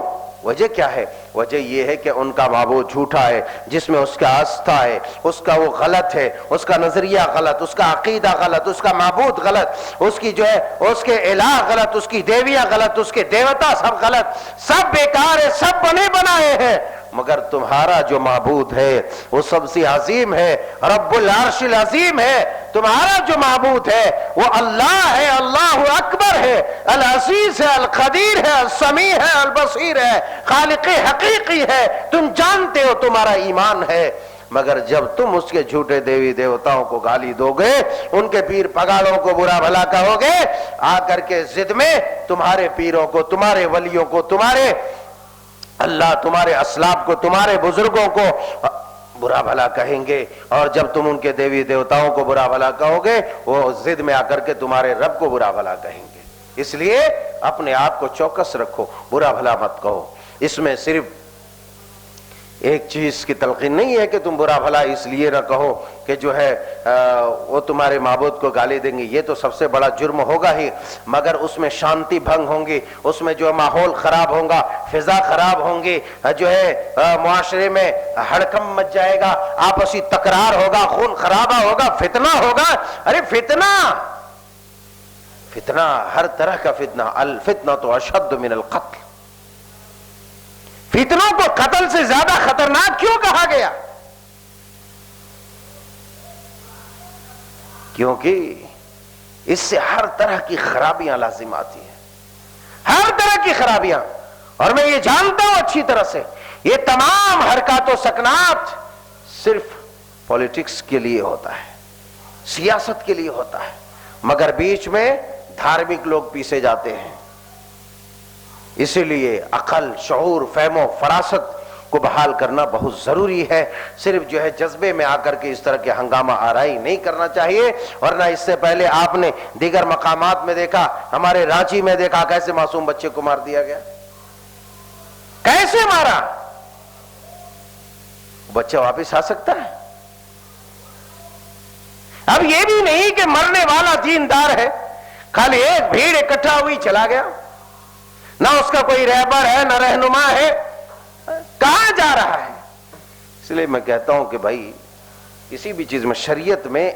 وجہ کیا ہے؟ وجہ یہ ہے کہ ان کا معبود جھوٹا ہے، جس میں اس کا آستھا ہے، اس کا وہ غلط ہے، اس کا نظریہ غلط، اس کا عقیدہ غلط، اس کا معبود غلط، اس کی جو ہے اس کے الہ غلط، اس کی دیویاں غلط، اس کے دیوتا سب غلط، سب بیکار ہے، سب بنے بنائے ہیں۔ مگر تمہارا جو معبود ہے وہ سب سے عظیم ہے، رب العرش العظیم ہے۔ تمہارا جو معبود ہے وہ اللہ ہے، اللہ اکبر ہے، العزیز ہے، القدیر ہے، السمیع ہے، البصیر ہے، خالق حقیقی ہے۔ تم جانتے ہو تمہارا ایمان ہے۔ مگر جب تم اس کے جھوٹے دیوی دیوتاؤں کو گالی دو گے، ان کے پیر پگاڑوں کو برا بھلا کہو گے، آ کر کے ضد میں تمہارے پیروں کو، تمہارے ولیوں کو، تمہارے اللہ، تمہارے اسلاف کو، تمہارے بزرگوں کو برا بھلا کہیں گے، اور جب تم ان کے دیوی دیوتاؤں کو برا بھلا کہو گے، وہ ضد میں آ کر کے تمہارے رب کو برا بھلا کہیں گے۔ اس لیے اپنے آپ کو چوکس رکھو، برا بھلا مت کہو۔ اس میں صرف ایک چیز کی تلقین نہیں ہے کہ تم برا بھلا اس لیے نہ کہو کہ جو ہے وہ تمہارے معبود کو گالی دیں گے، یہ تو سب سے بڑا جرم ہوگا ہی، مگر اس میں شانتی بھنگ ہوں گی، اس میں جو ماحول خراب ہوگا، فضا خراب ہوں گی، جو ہے معاشرے میں ہڑکم مچ جائے گا، آپسی تکرار ہوگا، خون خرابہ ہوگا، فتنہ ہوگا۔ ارے فتنہ ہر طرح کا فتنہ، الفتنہ تو اشد من القتل، فتنوں کو قتل سے زیادہ خطرناک کیوں کہا گیا؟ کیونکہ اس سے ہر طرح کی خرابیاں لازم آتی ہیں، ہر طرح کی خرابیاں۔ اور میں یہ جانتا ہوں اچھی طرح سے، یہ تمام حرکات و سکنات صرف پولیٹکس کے لیے ہوتا ہے، سیاست کے لیے ہوتا ہے، مگر بیچ میں دھارمک لوگ پیسے جاتے ہیں۔ اسی لیے عقل، شعور، فہم و فراست کو بحال کرنا بہت ضروری ہے۔ صرف جو ہے جذبے میں آ کر کے اس طرح کے ہنگامہ آرائی نہیں کرنا چاہیے، ورنہ اس سے پہلے آپ نے دیگر مقامات میں دیکھا، ہمارے رانچی میں دیکھا کیسے معصوم بچے کو مار دیا گیا، کیسے مارا۔ بچہ واپس آ سکتا ہے؟ اب یہ بھی نہیں کہ مرنے والا دیندار ہے، خالی ایک بھیڑ اکٹھا ہوئی چلا گیا، نہ اس کا کوئی رہبر ہے، نہ رہنما ہے، کہاں جا رہا ہے؟ اس لیے میں کہتا ہوں کہ بھائی کسی بھی چیز میں، شریعت میں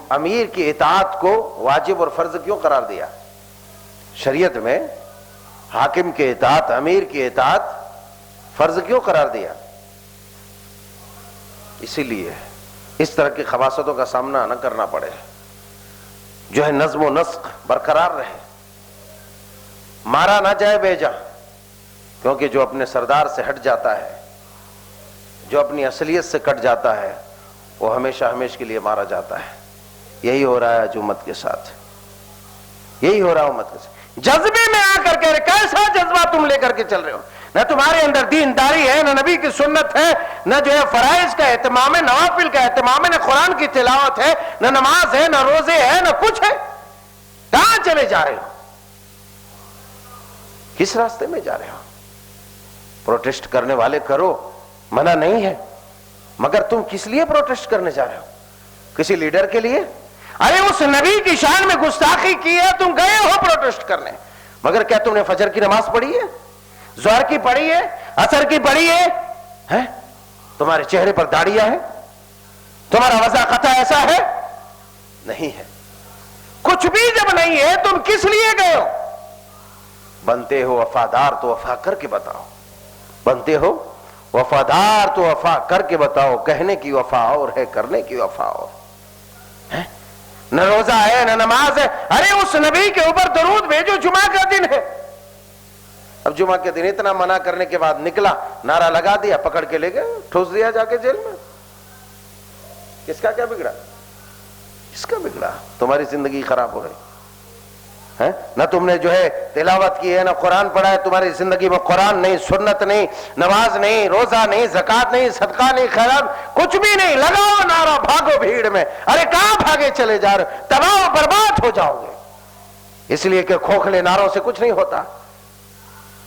امیر کی اطاعت کو واجب اور فرض کیوں قرار دیا؟ شریعت میں حاکم کی اطاعت، امیر کی اطاعت فرض کیوں قرار دیا؟ اسی لیے اس طرح کی خباثتوں کا سامنا نہ کرنا پڑے، جو ہے نظم و نسق برقرار رہے، مارا نہ جائے بے جا، کیونکہ جو اپنے سردار سے ہٹ جاتا ہے، جو اپنی اصلیت سے کٹ جاتا ہے، وہ ہمیشہ ہمیشہ کے لیے مارا جاتا ہے۔ یہی ہو رہا ہے آج امت کے ساتھ، یہی ہو رہا ہے امت کے ساتھ۔ جذبے میں آ کر کے، کیسا جذبہ تم لے کر کے چل رہے ہو؟ نہ تمہارے اندر دینداری ہے، نہ نبی کی سنت ہے، نہ جو ہے فرائض کا اہتمام ہے، نوافل کا اہتمام ہے، نہ قرآن کی تلاوت ہے، نہ نماز ہے، نہ روزے ہے، نہ کچھ ہے۔ کہاں چلے جا رہے ہو؟ کس راستے میں جا رہے ہو؟ پروٹیسٹ کرنے والے کرو، منع نہیں ہے، مگر تم کس لیے پروٹیسٹ کرنے جا رہے ہو؟ کسی لیڈر کے لیے؟ ارے اس نبی کی شان میں گستاخی کی ہے، تم گئے ہو پروٹیسٹ کرنے، مگر کیا تم نے فجر کی نماز پڑھی ہے، ظہر کی پڑھی ہے، عصر کی پڑھی ہے؟ تمہارے چہرے پر داڑیاں ہیں؟ تمہارا وضع قطع ایسا ہے؟ نہیں ہے۔ کچھ بھی جب نہیں ہے، تم کس لیے گئے ہو؟ بنتے ہو وفادار تو وفا کر کے بتاؤ، بنتے ہو وفادار تو وفا کر کے بتاؤ، کہنے کی وفا اور ہے، کرنے کی وفا اور ہے۔ نہ روزہ ہے، نہ نماز ہے، ارے اس نبی کے اوپر درود بھیجو، جمعہ کا دن ہے۔ اب جمعہ کے دن اتنا منع کرنے کے بعد نکلا، نعرہ لگا دیا، پکڑ کے لے گئے، ٹھوس دیا جا کے جیل میں۔ کس کا کیا بگڑا؟ کس کا بگڑا؟ تمہاری زندگی خراب ہو رہی ہے۔ نہ تم نے جو ہے تلاوت کی ہے، نہ قرآن پڑھا ہے، تمہاری زندگی میں قرآن نہیں، سنت نہیں، نماز نہیں، روزہ نہیں، زکوٰۃ نہیں، صدقہ نہیں، خیرات کچھ بھی نہیں۔ لگاؤ نعرہ، بھاگو بھیڑ میں۔ ارے کہاں بھاگے چلے جا رہے ہو؟ تباہ و برباد ہو جاؤ گے، اس لیے کہ کھوکھلے نعروں سے کچھ نہیں ہوتا۔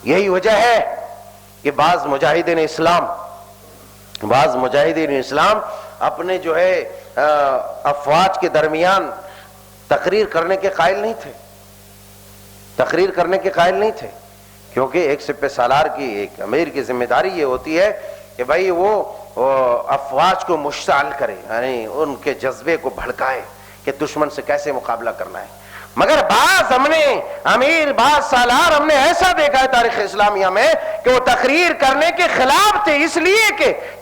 یہی وجہ ہے کہ بعض مجاہدین اسلام اپنے جو ہے افواج کے درمیان تقریر کرنے کے قائل نہیں تھے، تقریر کرنے کے قائل نہیں تھے، کیونکہ ایک سپہ سالار کی، ایک امیر کی ذمہ داری یہ ہوتی ہے کہ بھائی وہ افواج کو مشتعل کرے، یعنی ان کے جذبے کو بھڑکائے کہ دشمن سے کیسے مقابلہ کرنا ہے۔ مگر بعض ہم نے امیر، بعض سالار ہم نے ایسا دیکھا ہے تاریخ اسلامیہ میں کہ وہ تقریر کرنے کے خلاف تھے، اس لیے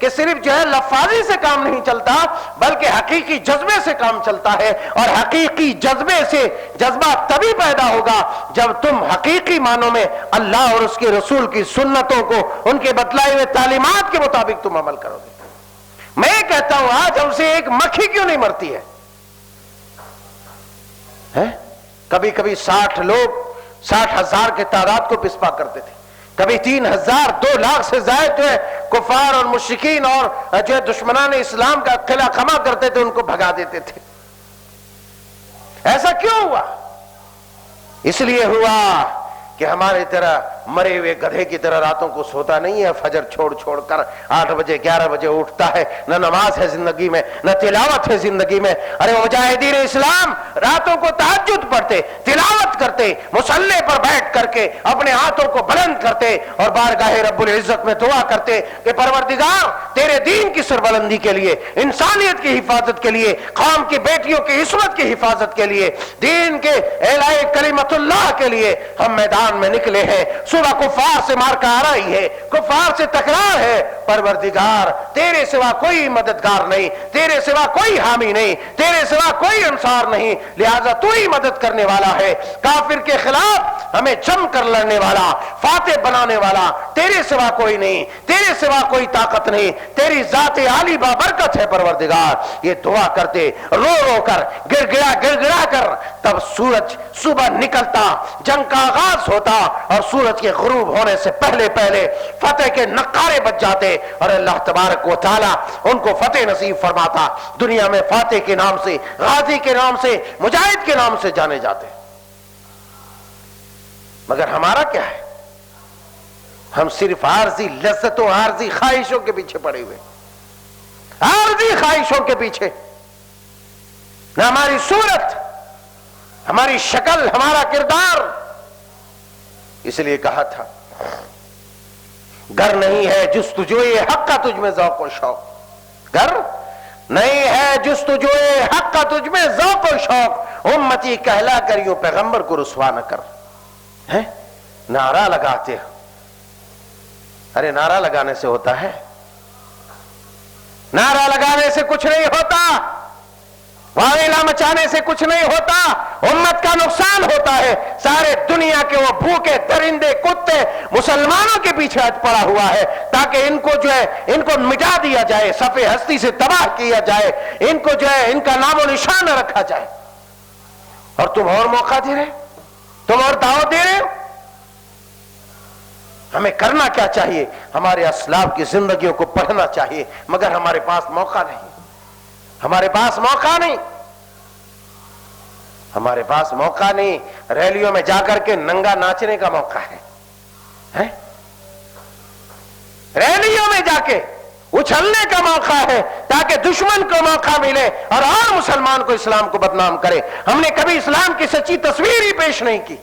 کہ صرف جو ہے لفاظی سے کام نہیں چلتا، بلکہ حقیقی جذبے سے کام چلتا ہے، اور حقیقی جذبے سے جذبہ تبھی پیدا ہوگا جب تم حقیقی معنوں میں اللہ اور اس کے رسول کی سنتوں کو، ان کے بتلائے ہوئے تعلیمات کے مطابق تم عمل کرو گے۔ میں کہتا ہوں آج ہم سے ایک مکھی کیوں نہیں مرتی ہے؟ کبھی کبھی 60 لوگ 60,000 کے تعداد کو پسپا کرتے تھے، کبھی 3,000 2 لاکھ سے زائد جو ہے کفار اور مشرکین اور جو ہے دشمنان اسلام کا قلعہ خما کرتے تھے، ان کو بھگا دیتے تھے۔ ایسا کیوں ہوا؟ اس لیے ہوا کہ ہمارے طرح مرے ہوئے گدھے کی طرح راتوں کو سوتا نہیں ہے، فجر چھوڑ چھوڑ کر 8 بجے 11 بجے اٹھتا ہے، نہ نماز ہے زندگی میں، نہ تلاوت ہے زندگی میں۔ ارے مجاہدین اسلام راتوں کو تہجد پڑھتے، تلاوت کرتے، مصلی پر بیٹھ کر کے اپنے ہاتھوں کو بلند کرتے اور بارگاہ رب العزت میں دعا کرتے کہ پروردگار تیرے دین کی سربلندی کے لیے، انسانیت کی حفاظت کے لیے، قوم کی بیٹیوں کی عصمت کی حفاظت کے لیے، دین کے اعلاء کلمت اللہ کے لیے ہم میدان میں نکلے ہیں۔ صبح کفار سے مار کا آ رہی ہے، کفار سے تکرار ہے، پروردگار تیرے سوا کوئی مددگار نہیں، تیرے سوا کوئی حامی نہیں، تیرے سوا کوئی انصار نہیں، لہذا تو ہی مدد کرنے والا ہے۔ کافر کے خلاف ہمیں جم کر لڑنے والا، فاتح بنانے والا تیرے سوا کوئی نہیں، تیرے سوا کوئی طاقت نہیں، تیری ذات عالی بابرکت ہے پروردگار۔ یہ دعا کرتے رو رو کر، گر گڑا کر، تب سورج صبح نکلتا، جنگ کا آغاز ہوتا اور سورج کے غروب ہونے سے پہلے پہلے فتح کے نقارے بج جاتے اور اللہ تبارک و تعالی ان کو فتح نصیب فرماتا۔ دنیا میں فاتح کے نام سے، غازی کے نام سے، مجاہد کے نام سے جانے جاتے۔ مگر ہمارا کیا ہے؟ ہم صرف عارضی لذتوں، عارضی خواہشوں کے پیچھے پڑے ہوئے، عارضی خواہشوں کے پیچھے۔ نہ ہماری صورت، ہماری شکل، ہمارا کردار۔ اس لیے کہا تھا گر نہیں ہے جستجوئے حق کا تجھ میں ذوق و شوق، گر نہیں ہے جستجوئے حق کا تجھ میں ذوق و شوق، امتی کہلا کر یوں پیغمبر کو رسوا نہ کر۔ نعرہ لگاتے ہو، ارے نعرہ لگانے سے ہوتا ہے؟ نعرہ لگانے سے کچھ نہیں ہوتا، واویلا مچانے سے کچھ نہیں ہوتا، امت کا نقصان ہوتا ہے۔ سارے دنیا کے وہ بھوکے درندے کتے مسلمانوں کے پیچھے ہٹ پڑا ہوا ہے تاکہ ان کو جو ہے ان کو مٹا دیا جائے، صفِ ہستی سے تباہ کیا جائے، ان کو جو ہے ان کا نام و نشان نہ رکھا جائے۔ اور تم اور موقع دے رہے، تم اور دعوت دے رہے ہو۔ ہمیں کرنا کیا چاہیے؟ ہمارے اسلاف کی زندگیوں کو پڑھنا چاہیے، مگر ہمارے پاس موقع نہیں، ہمارے پاس موقع نہیں، ہمارے پاس موقع نہیں۔ ریلیوں میں جا کر کے ننگا ناچنے کا موقع ہے، ریلیوں میں جا کے اچھلنے کا موقع ہے تاکہ دشمن کو موقع ملے اور مسلمان کو اسلام کو بدنام کرے۔ ہم نے کبھی اسلام کی سچی تصویر ہی پیش نہیں کی،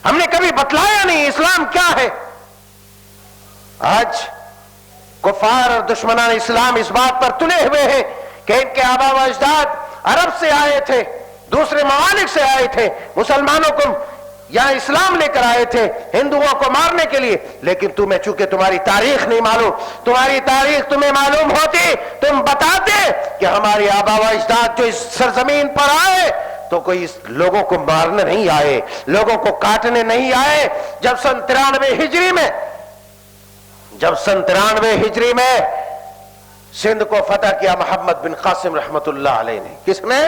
ہم نے کبھی بتلایا نہیں اسلام کیا ہے۔ آج کفار اور دشمنان اسلام اس بات پر تلے ہوئے ہیں کہ ان کے آبا و اجداد عرب سے آئے تھے، دوسرے ممالک سے آئے تھے، مسلمانوں کو یہاں اسلام لے کر آئے تھے ہندوؤں کو مارنے کے لیے، لیکن تمہیں چونکہ تمہاری تاریخ نہیں معلوم، تمہاری تاریخ تمہیں معلوم ہوتی تم بتاتے کہ ہمارے آبا و اجداد جو اس سرزمین پر آئے تو کوئی اس لوگوں کو مارنے نہیں آئے، لوگوں کو کاٹنے نہیں آئے۔ جب سن 93 ہجری میں سندھ کو فتح کیا محمد بن قاسم رحمت اللہ علیہ نے، کس نے؟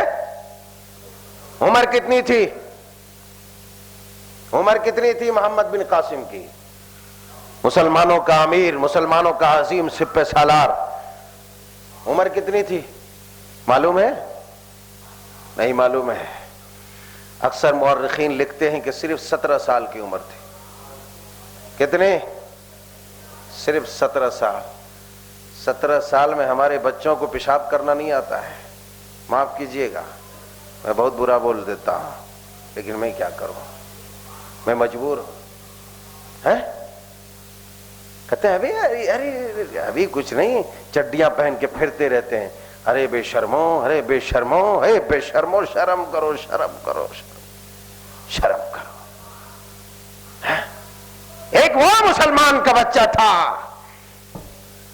عمر کتنی تھی؟ عمر کتنی تھی محمد بن قاسم کی؟ مسلمانوں کا امیر، مسلمانوں کا عظیم سپہ سالار، عمر کتنی تھی معلوم ہے؟ نہیں معلوم ہے۔ اکثر مورخین لکھتے ہیں کہ صرف 17 سال کی عمر تھی۔ کتنے؟ صرف 17 سال۔ 17 سال میں ہمارے بچوں کو پیشاب کرنا نہیں آتا ہے، معاف کیجئے گا، میں بہت برا بول دیتا ہوں لیکن میں کیا کروں، میں مجبور ہوں۔ کہتے ہیں ابھی کچھ نہیں، چڈیاں پہن کے پھرتے رہتے ہیں۔ ارے بے شرمو، ارے بے شرمو، اے بے شرمو، شرم کرو، شرم کرو، شرم کرو۔ ایک وہ مسلمان کا بچہ تھا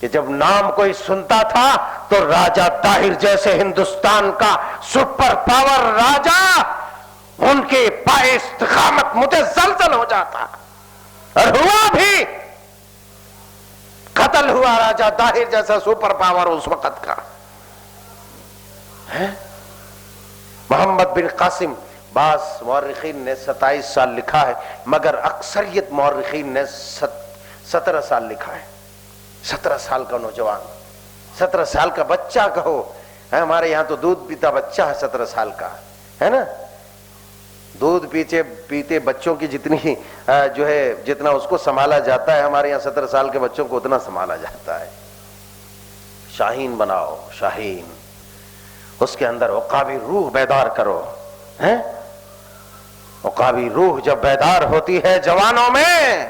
کہ جب نام کوئی سنتا تھا تو راجہ طاہر جیسے ہندوستان کا سپر پاور راجہ ان کے پائے استقامت متزلزل ہو جاتا، اور ہوا بھی۔ قتل ہوا راجہ طاہر جیسا سپر پاور اس وقت کا ہے۔ محمد بن قاسم، بعض مورخین نے 27 سال لکھا ہے، مگر اکثریت مورخین نے 17 سال لکھا ہے۔ 17 سال کا نوجوان، 17 سال کا بچہ کہو، ہمارے یہاں تو دودھ پیتا بچہ ہے 17 سال کا، ہے نا؟ دودھ پیتے بچوں کی جتنی جو ہے جتنا اس کو سنبھالا جاتا ہے، ہمارے یہاں 17 سال کے بچوں کو اتنا سنبھالا جاتا ہے۔ شاہین بناؤ، شاہین، اس کے اندر عقابی روح بیدار کرو، ہیں؟ عقابی روح جب بیدار ہوتی ہے جوانوں میں،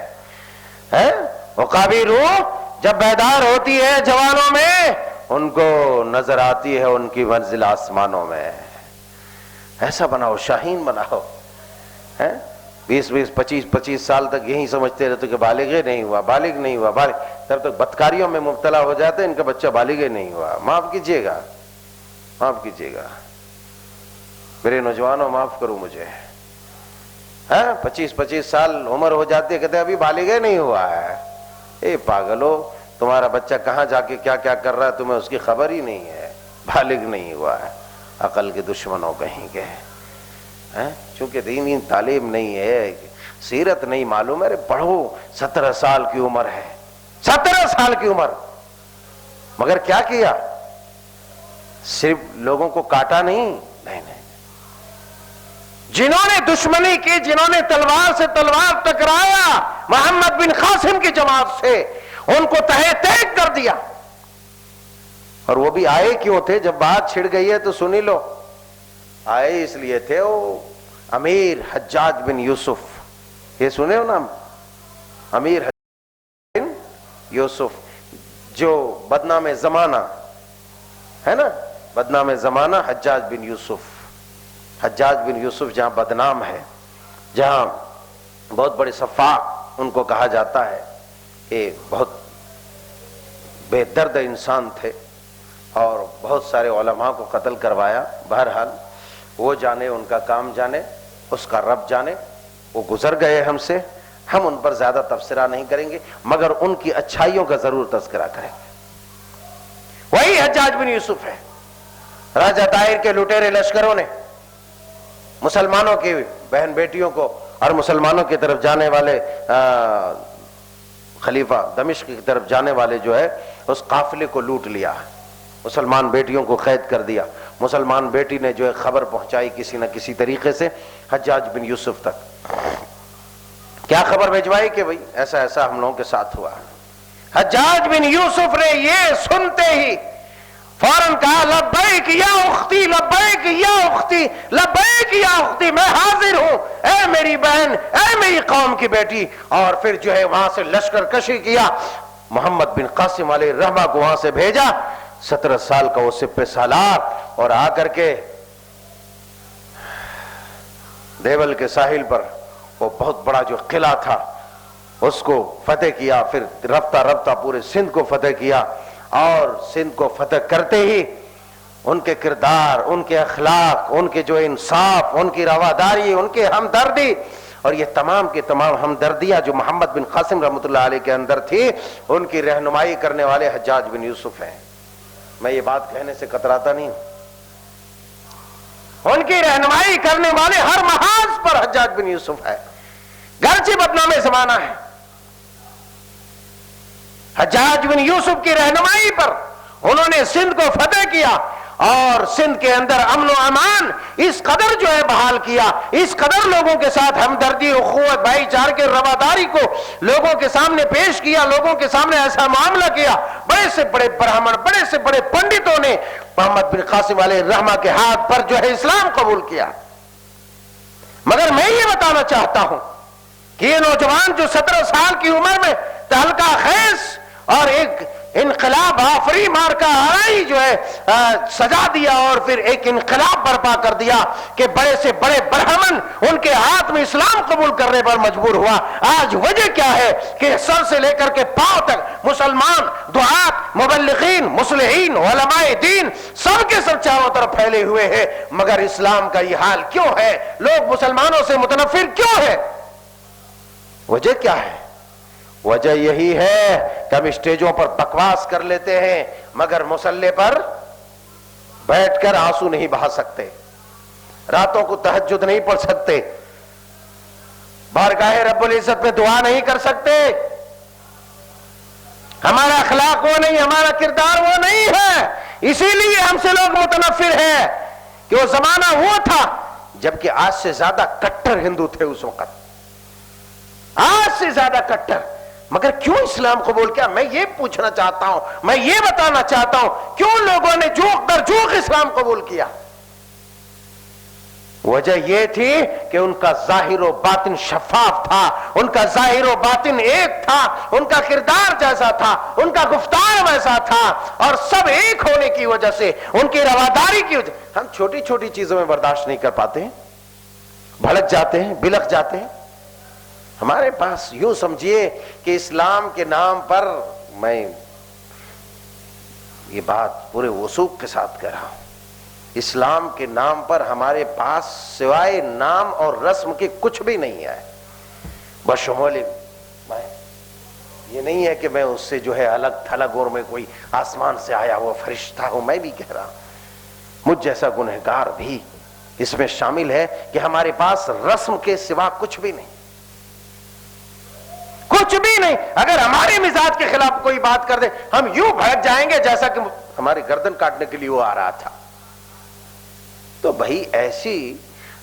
ہے؟ عقابی روح جب بیدار ہوتی ہے جوانوں میں، ان کو نظر آتی ہے ان کی منزل آسمانوں میں۔ ایسا بناؤ، شاہین بناؤ، ہیں؟ 20 25 سال تک یہی سمجھتے رہتے کہ بالغ نہیں ہوا، بالغ نہیں ہوا، بالغ، تب تک بدکاریوں میں مبتلا ہو جاتے، ان کا بچہ بالغ نہیں ہوا۔ معاف کیجیے گا، معاف کیجیے گا میرے نوجوانوں، معاف کرو مجھے۔ 25 سال عمر ہو جاتی ہے، کہتے ابھی بالغ نہیں ہوا ہے۔ اے پاگلو، تمہارا بچہ کہاں جا کے کیا کیا کر رہا ہے تمہیں اس کی خبر ہی نہیں ہے، بالغ نہیں ہوا ہے۔ عقل کے دشمنوں کہیں گے، چونکہ دینی تعلیم نہیں ہے، سیرت نہیں معلوم ہے۔ پڑھو، 17 سال کی عمر ہے، 17 سال کی عمر، مگر کیا کیا؟ صرف لوگوں کو کاٹا نہیں، نہیں، جنہوں نے دشمنی کی، جنہوں نے تلوار سے تلوار ٹکرایا محمد بن قاسم کی جماعت سے، ان کو تہہ تیگ کر دیا۔ اور وہ بھی آئے کیوں تھے؟ جب بات چھڑ گئی ہے تو سنی لو، آئے اس لیے تھے وہ امیر حجاج بن یوسف، یہ سنے ہو نام؟ امیر حجاج بن یوسف، جو بدنام زمانہ ہے نا، بدنام زمانہ حجاج بن یوسف۔ حجاج بن یوسف جہاں بدنام ہے، جہاں بہت بڑے سفاک ان کو کہا جاتا ہے، کہ بہت بے درد انسان تھے اور بہت سارے علماء کو قتل کروایا۔ بہرحال وہ جانے، ان کا کام جانے، اس کا رب جانے، وہ گزر گئے ہم سے، ہم ان پر زیادہ تبصرہ نہیں کریں گے، مگر ان کی اچھائیوں کا ضرور تذکرہ کریں گے۔ وہی حجاج بن یوسف ہے۔ راجہ طاہر کے لٹیرے لشکروں نے مسلمانوں کی بہن بیٹیوں کو اور مسلمانوں کی طرف جانے والے خلیفہ دمشق کی طرف جانے والے جو ہے اس قافلے کو لوٹ لیا، مسلمان بیٹیوں کو قید کر دیا۔ مسلمان بیٹی نے جو ہے خبر پہنچائی کسی نہ کسی طریقے سے حجاج بن یوسف تک۔ کیا خبر بھیجوائی کہ بھئی ایسا ایسا ہم لوگوں کے ساتھ ہوا۔ حجاج بن یوسف نے یہ سنتے ہی فوراً کہا، لبیک یا اختی، لبیک یا اختی، لبیک یا اختی، میں حاضر ہوں، اے میری بہن، اے میری قوم کی بیٹی۔ اور پھر جو ہے وہاں سے لشکر کشی کیا، محمد بن قاسم علیہ الرحمہ کو وہاں سے بھیجا۔ 17 سال کا وہ سپہ سالار، اور آ کر کے دیول کے ساحل پر وہ بہت بڑا جو قلعہ تھا اس کو فتح کیا، پھر رفتہ رفتہ پورے سندھ کو فتح کیا، اور سندھ کو فتح کرتے ہی ان کے کردار، ان کے اخلاق، ان کے جو انصاف، ان کی رواداری، ان کی ہمدردی، اور یہ تمام کے تمام ہمدردیاں جو محمد بن قاسم رحمۃ اللہ علیہ کے اندر تھی، ان کی رہنمائی کرنے والے حجاج بن یوسف ہیں۔ میں یہ بات کہنے سے کتراتا نہیں ہوں، ان کی رہنمائی کرنے والے ہر محاذ پر حجاج بن یوسف ہے، گرچہ بدنام زمانہ ہے۔ حجاج بن یوسف کی رہنمائی پر انہوں نے سندھ کو فتح کیا، اور سندھ کے اندر امن و امان اس قدر جو ہے بحال کیا، اس قدر لوگوں کے ساتھ ہمدردی، اخوت، بھائی چارے کے رواداری کو لوگوں کے سامنے پیش کیا، لوگوں کے سامنے ایسا معاملہ کیا، بڑے سے بڑے برہمن، بڑے سے بڑے پنڈتوں نے محمد بن قاسم علیہ الرحمہ کے ہاتھ پر جو ہے اسلام قبول کیا۔ مگر میں یہ بتانا چاہتا ہوں کہ یہ نوجوان جو 17 سال کی عمر میں تہلکہ خیز اور ایک انقلاب آفری مارکا آرائی جو ہے سجا دیا، اور پھر ایک انقلاب برپا کر دیا کہ بڑے سے بڑے برہمن ان کے ہاتھ میں اسلام قبول کرنے پر مجبور ہوا۔ آج وجہ کیا ہے کہ سر سے لے کر کے پاؤں تک مسلمان دعات، مبلغین، مصلحین، علماء دین سب کے سب چاروں طرف پھیلے ہوئے ہیں، مگر اسلام کا یہ حال کیوں ہے؟ لوگ مسلمانوں سے متنفر کیوں ہے؟ وجہ کیا ہے؟ وجہ یہی ہے کہ ہم اسٹیجوں پر بکواس کر لیتے ہیں مگر مصلی پر بیٹھ کر آنسو نہیں بہا سکتے، راتوں کو تہجد نہیں پڑھ سکتے، بارگاہ رب العزت میں دعا نہیں کر سکتے. ہمارا اخلاق وہ نہیں، ہمارا کردار وہ نہیں ہے. اسی لیے ہم سے لوگ متنفر ہیں کہ وہ زمانہ وہ تھا جبکہ آج سے زیادہ کٹر ہندو تھے اس وقت، آج سے زیادہ کٹر. مگر کیوں اسلام قبول کیا؟ میں یہ پوچھنا چاہتا ہوں، میں یہ بتانا چاہتا ہوں کیوں لوگوں نے جوق در جوق اسلام قبول کیا. وجہ یہ تھی کہ ان کا ظاہر و باطن شفاف تھا، ان کا ظاہر و باطن ایک تھا، ان کا کردار جیسا تھا، ان کا گفتار ویسا تھا، اور سب ایک ہونے کی وجہ سے، ان کی رواداری کی وجہ. ہم چھوٹی چھوٹی چیزوں میں برداشت نہیں کر پاتے ہیں، بھڑک جاتے ہیں، بلک جاتے ہیں. ہمارے پاس یوں سمجھیے کہ اسلام کے نام پر، میں یہ بات پورے وثوق کے ساتھ کہہ رہا ہوں، اسلام کے نام پر ہمارے پاس سوائے نام اور رسم کے کچھ بھی نہیں ہے. بشمول یہ نہیں ہے کہ میں اس سے جو ہے الگ تھلگ اور میں کوئی آسمان سے آیا ہوا فرشتہ ہوں. میں بھی کہہ رہا ہوں مجھ جیسا گنہگار بھی اس میں شامل ہے کہ ہمارے پاس رسم کے سوا کچھ بھی نہیں، کچھ بھی نہیں. اگر ہمارے مزاج کے خلاف کوئی بات کر دے ہم یوں بھڑک جائیں گے جیسا کہ ہماری گردن کاٹنے کے لیے وہ آ رہا تھا. تو بھائی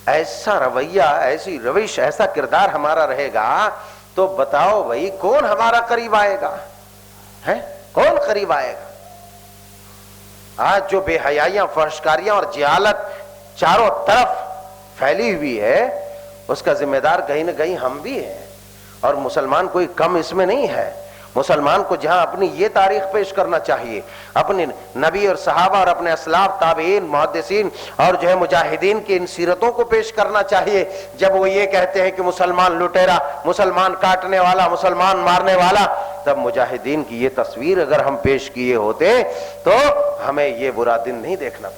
ایسا رویہ، ایسی روش، ایسا کردار ہمارا رہے گا تو بتاؤ بھائی کون ہمارا قریب آئے گا؟ کون قریب آئے گا؟ آج جو بے حیائیاں، فحشکاریاں اور جہالت چاروں طرف پھیلی ہوئی ہے اس کا ذمہ دار کہیں نہ کہیں ہم بھی ہیں. اور مسلمان کوئی کم اس میں نہیں ہے. مسلمان کو جہاں اپنی یہ تاریخ پیش کرنا چاہیے، اپنے نبی اور صحابہ اور اپنے اسلاف، تابعین، محدثین اور جو ہے مجاہدین کی ان سیرتوں کو پیش کرنا چاہیے. جب وہ یہ کہتے ہیں کہ مسلمان لٹیرا، مسلمان کاٹنے والا، مسلمان مارنے والا، تب مجاہدین کی یہ تصویر اگر ہم پیش کیے ہوتے تو ہمیں یہ برا دن نہیں دیکھنا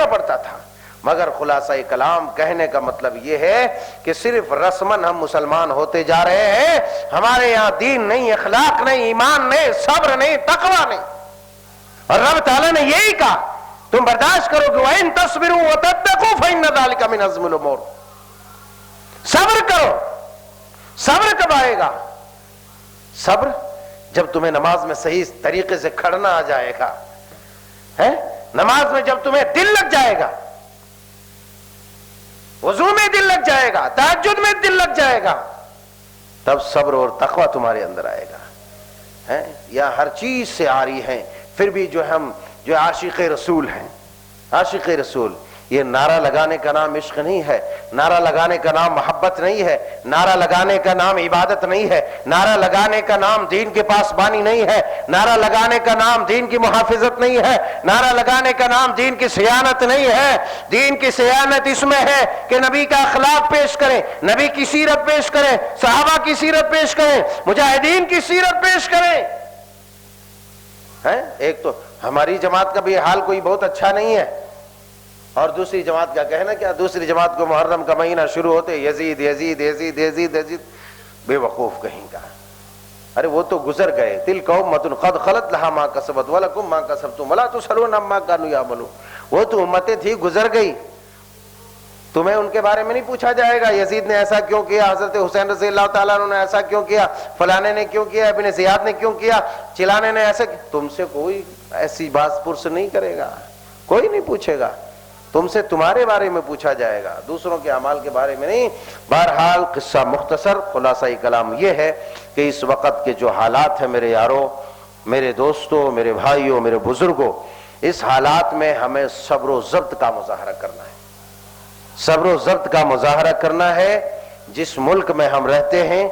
پڑتا تھا. مگر خلاصہ کلام کہنے کا مطلب یہ ہے کہ صرف رسمن ہم مسلمان ہوتے جا رہے ہیں، ہمارے یہاں دین نہیں، اخلاق نہیں، ایمان نہیں، صبر نہیں، تقوی نہیں. اور رب تعالیٰ نے یہی کہا تم برداشت کرو کہ وَإِن تَصْبِرُوا وَتَتَّقُوا فَإِنَّ ذَلِكَ مِنْ عَزْمِ الْأُمُورِ. صبر کرو. صبر کب آئے گا؟ صبر جب تمہیں نماز میں صحیح طریقے سے کھڑنا آ جائے گا، نماز میں جب تمہیں دل لگ جائے گا، وضو میں دل لگ جائے گا، تہجد میں دل لگ جائے گا، تب صبر اور تقوی تمہارے اندر آئے گا. یا ہر چیز سے عاری ہیں پھر بھی جو ہم جو عاشق رسول ہیں، عاشق رسول، یہ نعرہ لگانے کا نام عشق نہیں ہے، نعرہ لگانے کا نام محبت نہیں ہے، نعرہ لگانے کا نام عبادت نہیں ہے، نعرہ لگانے کا نام دین کے پاسبانی نہیں ہے، نعرہ لگانے کا نام دین کی محافظت نہیں ہے، نعرہ لگانے کا نام دین کی صیانت نہیں ہے. دین کی صیانت اس میں ہے کہ نبی کا اخلاق پیش کریں، نبی کی سیرت پیش کریں، صحابہ کی سیرت پیش کریں، مجاہدین کی سیرت پیش کریں. ایک تو ہماری جماعت کا بھی حال کوئی بہت اچھا نہیں ہے، اور دوسری جماعت کا کہنا کیا؟ دوسری جماعت کو محرم کا مہینہ شروع ہوتے یزید یزید یزید یزید یزید، بے وقوف کہیں کا. ارے وہ تو گزر گئے. تلک امۃ قد خلت لہا ما کسبت ولکم ما کسبتم ولا تسألون عما كانوا يعملون. وہ تو امتیں تھی، گزر گئی، تمہیں ان کے بارے میں نہیں پوچھا جائے گا یزید نے ایسا کیوں کیا، حضرت حسین رضی اللہ تعالیٰ عنہ نے ایسا کیوں کیا، فلانے نے کیوں کیا، ابن زیاد نے کیوں کیا، چلانے نے ایسا کیا. تم سے کوئی ایسی بات پرس نہیں کرے گا، کوئی نہیں پوچھے گا. تم سے تمہارے بارے میں پوچھا جائے گا، دوسروں کے اعمال کے بارے میں نہیں. بہرحال قصہ مختصر، خلاصہ کلام یہ ہے کہ اس وقت کے جو حالات ہیں میرے یاروں، میرے دوستوں، میرے بھائیوں، میرے بزرگوں، اس حالات میں ہمیں صبر و ضبط کا مظاہرہ کرنا ہے. صبر و ضبط کا مظاہرہ کرنا ہے. جس ملک میں ہم رہتے ہیں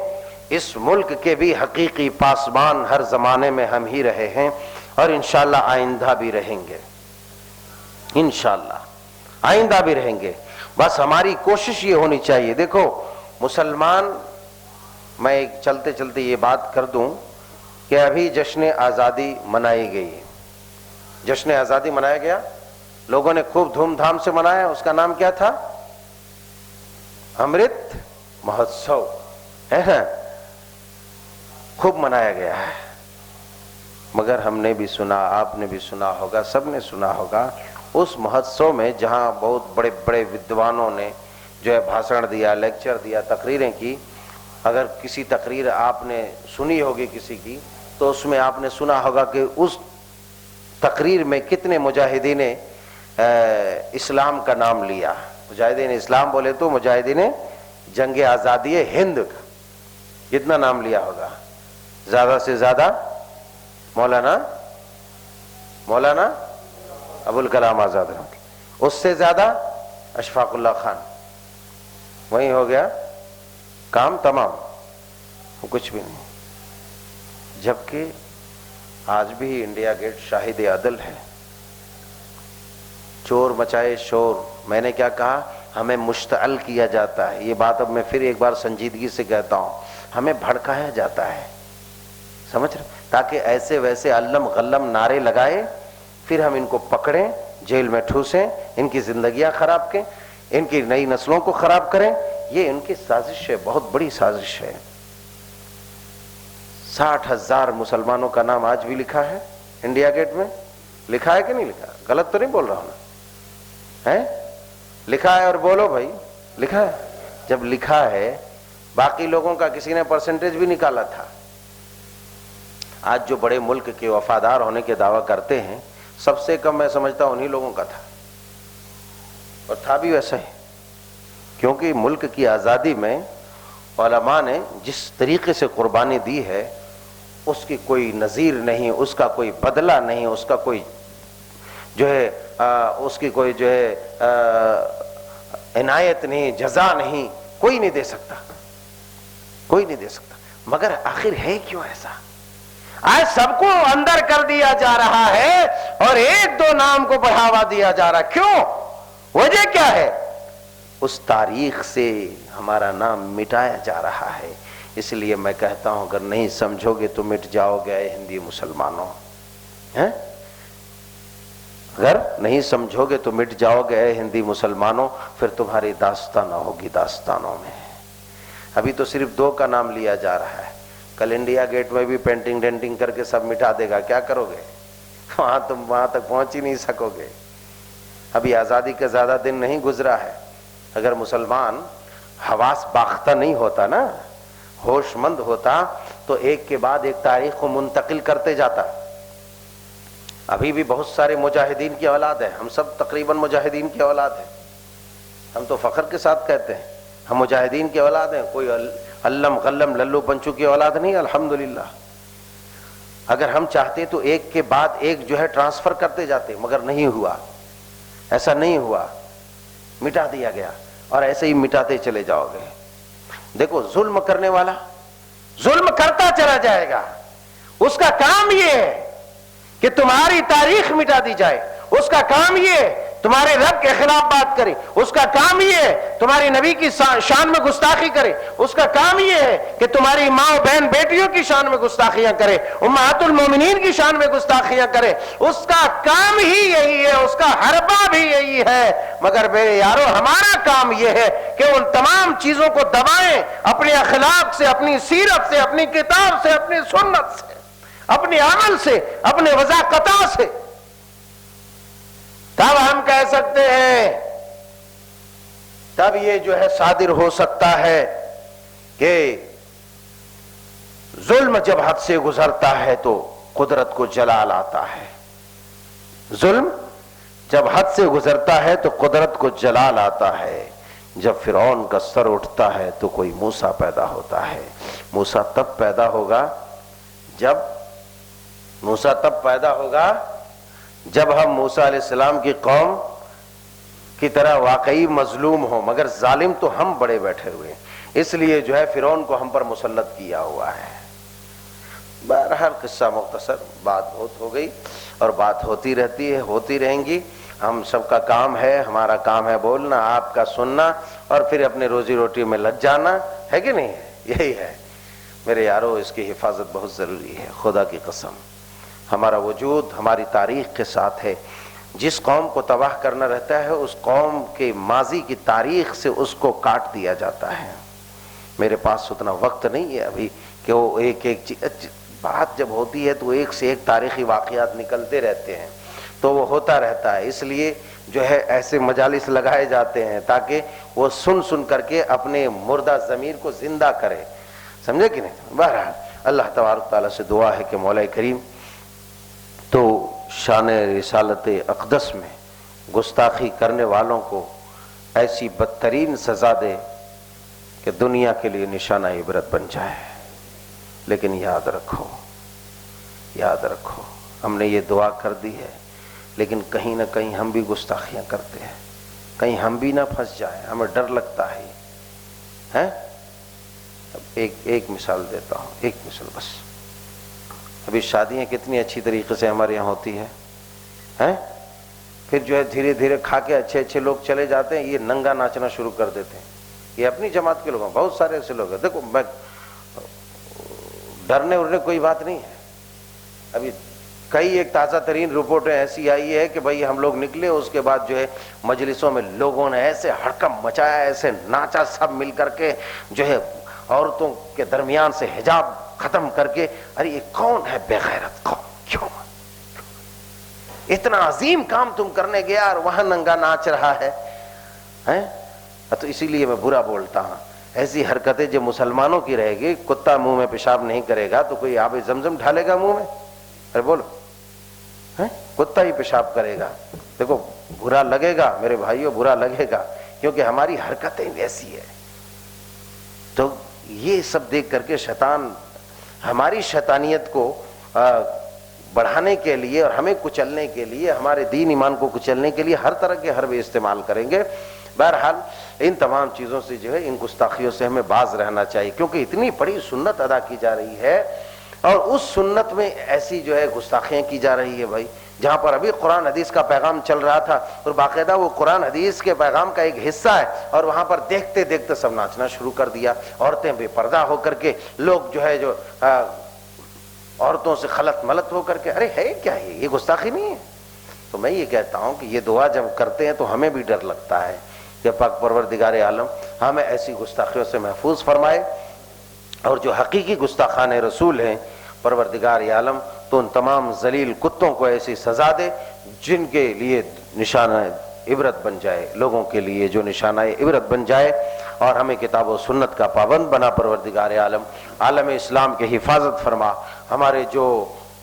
اس ملک کے بھی حقیقی پاسبان ہر زمانے میں ہم ہی رہے ہیں اور انشاءاللہ آئندہ بھی رہیں گے. انشاءاللہ آئندہ بھی رہیں گے. بس ہماری کوشش یہ ہونی چاہیے. دیکھو مسلمان، میں ایک چلتے چلتے یہ بات کر دوں کہ ابھی جشن آزادی منائی گئی. جشن آزادی منایا گیا، لوگوں نے خوب دھوم دھام سے منایا. اس کا نام کیا تھا؟ امرت مہوتسو. خوب منایا گیا ہے، مگر ہم نے بھی سنا، آپ نے بھی سنا ہوگا، سب نے سنا ہوگا، اس مہوتسو میں جہاں بہت بڑے بڑے ودوانوں نے جو ہے بھاشن دیا، لیکچر دیا، تقریریں کی، اگر کسی تقریر آپ نے سنی ہوگی کسی کی تو اس میں آپ نے سنا ہوگا کہ اس تقریر میں کتنے مجاہدین اسلام کا نام لیا۔ مجاہدین اسلام بولے تو مجاہدین جنگ آزادی ہند کا کتنا نام لیا ہوگا؟ زیادہ سے زیادہ مولانا ابوالکلام آزاد رحمۃ اللہ، اس سے زیادہ اشفاق اللہ خان، وہیں ہو گیا کام تمام، کچھ بھی نہیں۔ جبکہ آج بھی انڈیا گیٹ شاہد عدل ہے۔ چور مچائے شور، میں نے کیا کہا؟ ہمیں مشتعل کیا جاتا ہے، یہ بات اب میں پھر ایک بار سنجیدگی سے کہتا ہوں، ہمیں بھڑکایا جاتا ہے، سمجھ رہے؟ تاکہ ایسے ویسے علم غلم نعرے لگائے، پھر ہم ان کو پکڑیں، جیل میں ٹھوسیں، ان کی زندگیاں خراب کریں، ان کی نئی نسلوں کو خراب کریں۔ یہ ان کی سازش ہے، بہت بڑی سازش ہے۔ 60,000 مسلمانوں کا نام آج بھی لکھا ہے انڈیا گیٹ میں، لکھا ہے کہ نہیں لکھا؟ غلط تو نہیں بول رہا ہوں نا؟ ہے لکھا ہے، اور بولو بھائی لکھا ہے۔ جب لکھا ہے، باقی لوگوں کا کسی نے پرسنٹیج بھی نکالا تھا۔ آج جو بڑے ملک کے وفادار ہونے کے دعویٰ کرتے ہیں، سب سے کم میں سمجھتا ہوں انہی لوگوں کا تھا، اور تھا بھی ویسا ہی، کیونکہ ملک کی آزادی میں علماء نے جس طریقے سے قربانی دی ہے اس کی کوئی نظیر نہیں، اس کا کوئی بدلہ نہیں، اس کا کوئی جو ہے اس کی کوئی جو ہے عنایت نہیں، جزا نہیں، کوئی نہیں دے سکتا، کوئی نہیں دے سکتا۔ مگر آخر ہے کیوں ایسا؟ آج سب کو اندر کر دیا جا رہا ہے اور ایک دو نام کو بڑھاوا دیا جا رہا ہے، کیوں؟ وجہ کیا ہے؟ اس تاریخ سے ہمارا نام مٹایا جا رہا ہے۔ اس لیے میں کہتا ہوں اگر نہیں سمجھو گے تو مٹ جاؤ گے اے ہندی مسلمانوں، اگر نہیں سمجھو گے تو مٹ جاؤ گے اے ہندی مسلمانوں، پھر تمہاری داستان نہ ہوگی داستانوں میں۔ ابھی تو صرف 2 کا نام لیا جا رہا ہے، کل انڈیا گیٹ میں بھی پینٹنگ ڈینٹنگ کر کے سب مٹا دے گا، کیا کرو گے؟ تم وہاں تک پہنچ ہی نہیں سکو گے۔ ابھی آزادی کا زیادہ دن نہیں گزرا ہے، اگر مسلمان حواس باختہ نہیں ہوتا نا، ہوش مند ہوتا، تو ایک کے بعد ایک تاریخ کو منتقل کرتے جاتا۔ ابھی بھی بہت سارے مجاہدین کی اولاد ہے، ہم سب تقریباً مجاہدین کی اولاد ہیں، ہم تو فخر کے ساتھ کہتے ہیں ہم مجاہدین کی اولاد ہیں، کوئی علم غلم للو پنچو کی اولاد نہیں، الحمدللہ۔ اگر ہم چاہتے تو ایک کے بعد ایک جو ہے ٹرانسفر کرتے جاتے، مگر نہیں ہوا، ایسا نہیں ہوا، مٹا دیا گیا، اور ایسے ہی مٹاتے چلے جاؤ گے۔ دیکھو ظلم کرنے والا ظلم کرتا چلا جائے گا، اس کا کام یہ ہے کہ تمہاری تاریخ مٹا دی جائے، اس کا کام یہ ہے تمہارے رب کے خلاف بات کرے، اس کا کام یہ ہے تمہاری نبی کی شان میں گستاخی کرے، اس کا کام یہ ہے کہ تمہاری ماں و بہن بیٹیوں کی شان میں گستاخیاں کرے، امہات المومنین کی شان میں گستاخیاں کرے، اس کا کام ہی یہی ہے، اس کا حربہ بھی یہی ہے۔ مگر میرے یارو ہمارا کام یہ ہے کہ ان تمام چیزوں کو دبائیں، اپنے اخلاق سے، اپنی سیرت سے، اپنی کتاب سے، اپنی سنت سے، اپنے عمل سے، اپنے وضاقتہ سے، تب ہم کہہ سکتے ہیں، تب یہ جو ہے صادر ہو سکتا ہے کہ ظلم جب حد سے گزرتا ہے تو قدرت کو جلال آتا ہے، ظلم جب حد سے گزرتا ہے تو قدرت کو جلال آتا ہے۔ جب فرعون کا سر اٹھتا ہے تو کوئی موسیٰ پیدا ہوتا ہے۔ موسیٰ تب پیدا ہوگا جب ہم موسیٰ علیہ السلام کی قوم کی طرح واقعی مظلوم ہوں، مگر ظالم تو ہم بڑے بیٹھے ہوئے ہیں، اس لیے جو ہے فرعون کو ہم پر مسلط کیا ہوا ہے۔ بہرحال قصہ مختصر، بات بہت ہو گئی اور بات ہوتی رہتی ہے، ہوتی رہیں گی۔ ہم سب کا کام ہے، ہمارا کام ہے بولنا، آپ کا سننا، اور پھر اپنے روزی روٹی میں لگ جانا ہے کہ نہیں ہے؟ یہی ہے میرے یارو، اس کی حفاظت بہت ضروری ہے، خدا کی قسم۔ ہمارا وجود ہماری تاریخ کے ساتھ ہے۔ جس قوم کو تباہ کرنا رہتا ہے اس قوم کے ماضی کی تاریخ سے اس کو کاٹ دیا جاتا ہے۔ میرے پاس اتنا وقت نہیں ہے ابھی کہ وہ ایک ایک چیز، بات جب ہوتی ہے تو ایک سے ایک تاریخی واقعات نکلتے رہتے ہیں، تو وہ ہوتا رہتا ہے. اس لیے جو ہے ایسے مجالس لگائے جاتے ہیں تاکہ وہ سن سن کر کے اپنے مردہ ضمیر کو زندہ کرے. سمجھے کہ نہیں؟ بہرحال اللہ تبارک تعالیٰ سے دعا ہے کہ مولا کریم تو شان رسالت اقدس میں گستاخی کرنے والوں کو ایسی بدترین سزا دے کہ دنیا کے لیے نشانہ عبرت بن جائے. لیکن یاد رکھو ہم نے یہ دعا کر دی ہے، لیکن کہیں نہ کہیں ہم بھی گستاخیاں کرتے ہیں، کہیں ہم بھی نہ پھنس جائیں، ہمیں ڈر لگتا ہے. اب ایک مثال دیتا ہوں، ایک مثال بس. ابھی شادیاں کتنی اچھی طریقے سے ہمارے یہاں ہوتی ہیں، پھر جو ہے دھیرے دھیرے کھا کے اچھے اچھے لوگ چلے جاتے ہیں، یہ ننگا ناچنا شروع کر دیتے ہیں. یہ اپنی جماعت کے لوگ ہیں، بہت سارے ایسے لوگ ہیں. دیکھو میں ڈرنے ورنے کوئی بات نہیں ہے. ابھی کئی ایک تازہ ترین رپورٹیں ایسی آئی ہے کہ بھئی ہم لوگ نکلے، اس کے بعد جو ہے مجلسوں میں لوگوں نے ایسے ہڑکم مچایا، ایسے ناچا سب مل کر کے، جو ہے عورتوں کے درمیان سے حجاب ختم کر کے. ارے یہ کون ہے بے غیرت قوم؟ کیوں اتنا عظیم کام تم کرنے گیا اور وہاں ننگا ناچ رہا ہے؟ تو اسی لیے میں برا بولتا ہوں. ایسی حرکتیں جو مسلمانوں کی رہے گی، کتا منہ میں پیشاب نہیں کرے گا تو کوئی آب زمزم ڈھالے گا منہ میں؟ ارے بولو، کتا ہی پیشاب کرے گا. دیکھو برا لگے گا میرے بھائیوں، برا لگے گا، کیونکہ ہماری حرکتیں ویسی ہے. تو یہ سب دیکھ کر کے شیطان ہماری شیطانیت کو بڑھانے کے لیے اور ہمیں کچلنے کے لیے، ہمارے دین ایمان کو کچلنے کے لیے ہر طرح کے حربے استعمال کریں گے. بہرحال ان تمام چیزوں سے جو ہے، ان گستاخیوں سے ہمیں باز رہنا چاہیے، کیونکہ اتنی بڑی سنت ادا کی جا رہی ہے اور اس سنت میں ایسی جو ہے گستاخیاں کی جا رہی ہے بھائی، جہاں پر ابھی قرآن حدیث کا پیغام چل رہا تھا اور باقاعدہ وہ قرآن حدیث کے پیغام کا ایک حصہ ہے، اور وہاں پر دیکھتے دیکھتے سب ناچنا شروع کر دیا. عورتیں بے پردہ ہو کر کے، لوگ جو ہے جو عورتوں سے خلط ملط ہو کر کے. ارے ہے کیا یہ گستاخی نہیں ہے؟ تو میں یہ کہتا ہوں کہ یہ دعا جب کرتے ہیں تو ہمیں بھی ڈر لگتا ہے کہ پاک پروردگار عالم ہمیں ایسی گستاخیوں سے محفوظ فرمائے، اور جو حقیقی گستاخان رسول ہیں پروردگار عالم تو ان تمام ذلیل کتوں کو ایسی سزا دے جن کے لیے نشانہ عبرت بن جائے، لوگوں کے لیے جو نشانہ عبرت بن جائے. اور ہمیں کتاب و سنت کا پابند بنا پروردگار عالم. عالم اسلام کی حفاظت فرما. ہمارے جو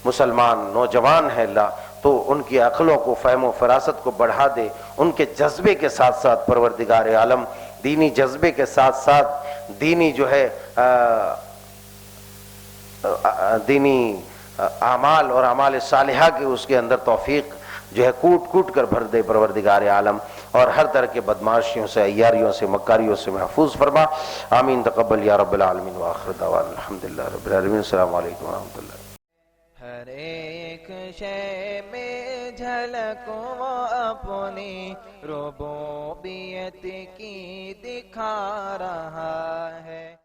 مسلمان نوجوان ہیں اللہ تو ان کی عقلوں کو، فہم و فراست کو بڑھا دے، ان کے جذبے کے ساتھ ساتھ پروردگار عالم دینی جذبے کے ساتھ ساتھ دینی جو ہے دینی اعمال اور اعمال صالحہ کی اس کے اندر توفیق جو ہے کوٹ کوٹ کر بھر دے پروردگار عالم، اور ہر طرح کے بدماشیوں سے، عیاریوں سے، مکاریوں سے محفوظ فرما. آمین. تقبل یا رب العالمین. وآخر دعوانا الحمدللہ رب العالمین. السلام علیکم ورحمۃ اللہ. ہر ایک شے میں جھلک وہ اپنی ربوبیت کی دکھا رہا ہے.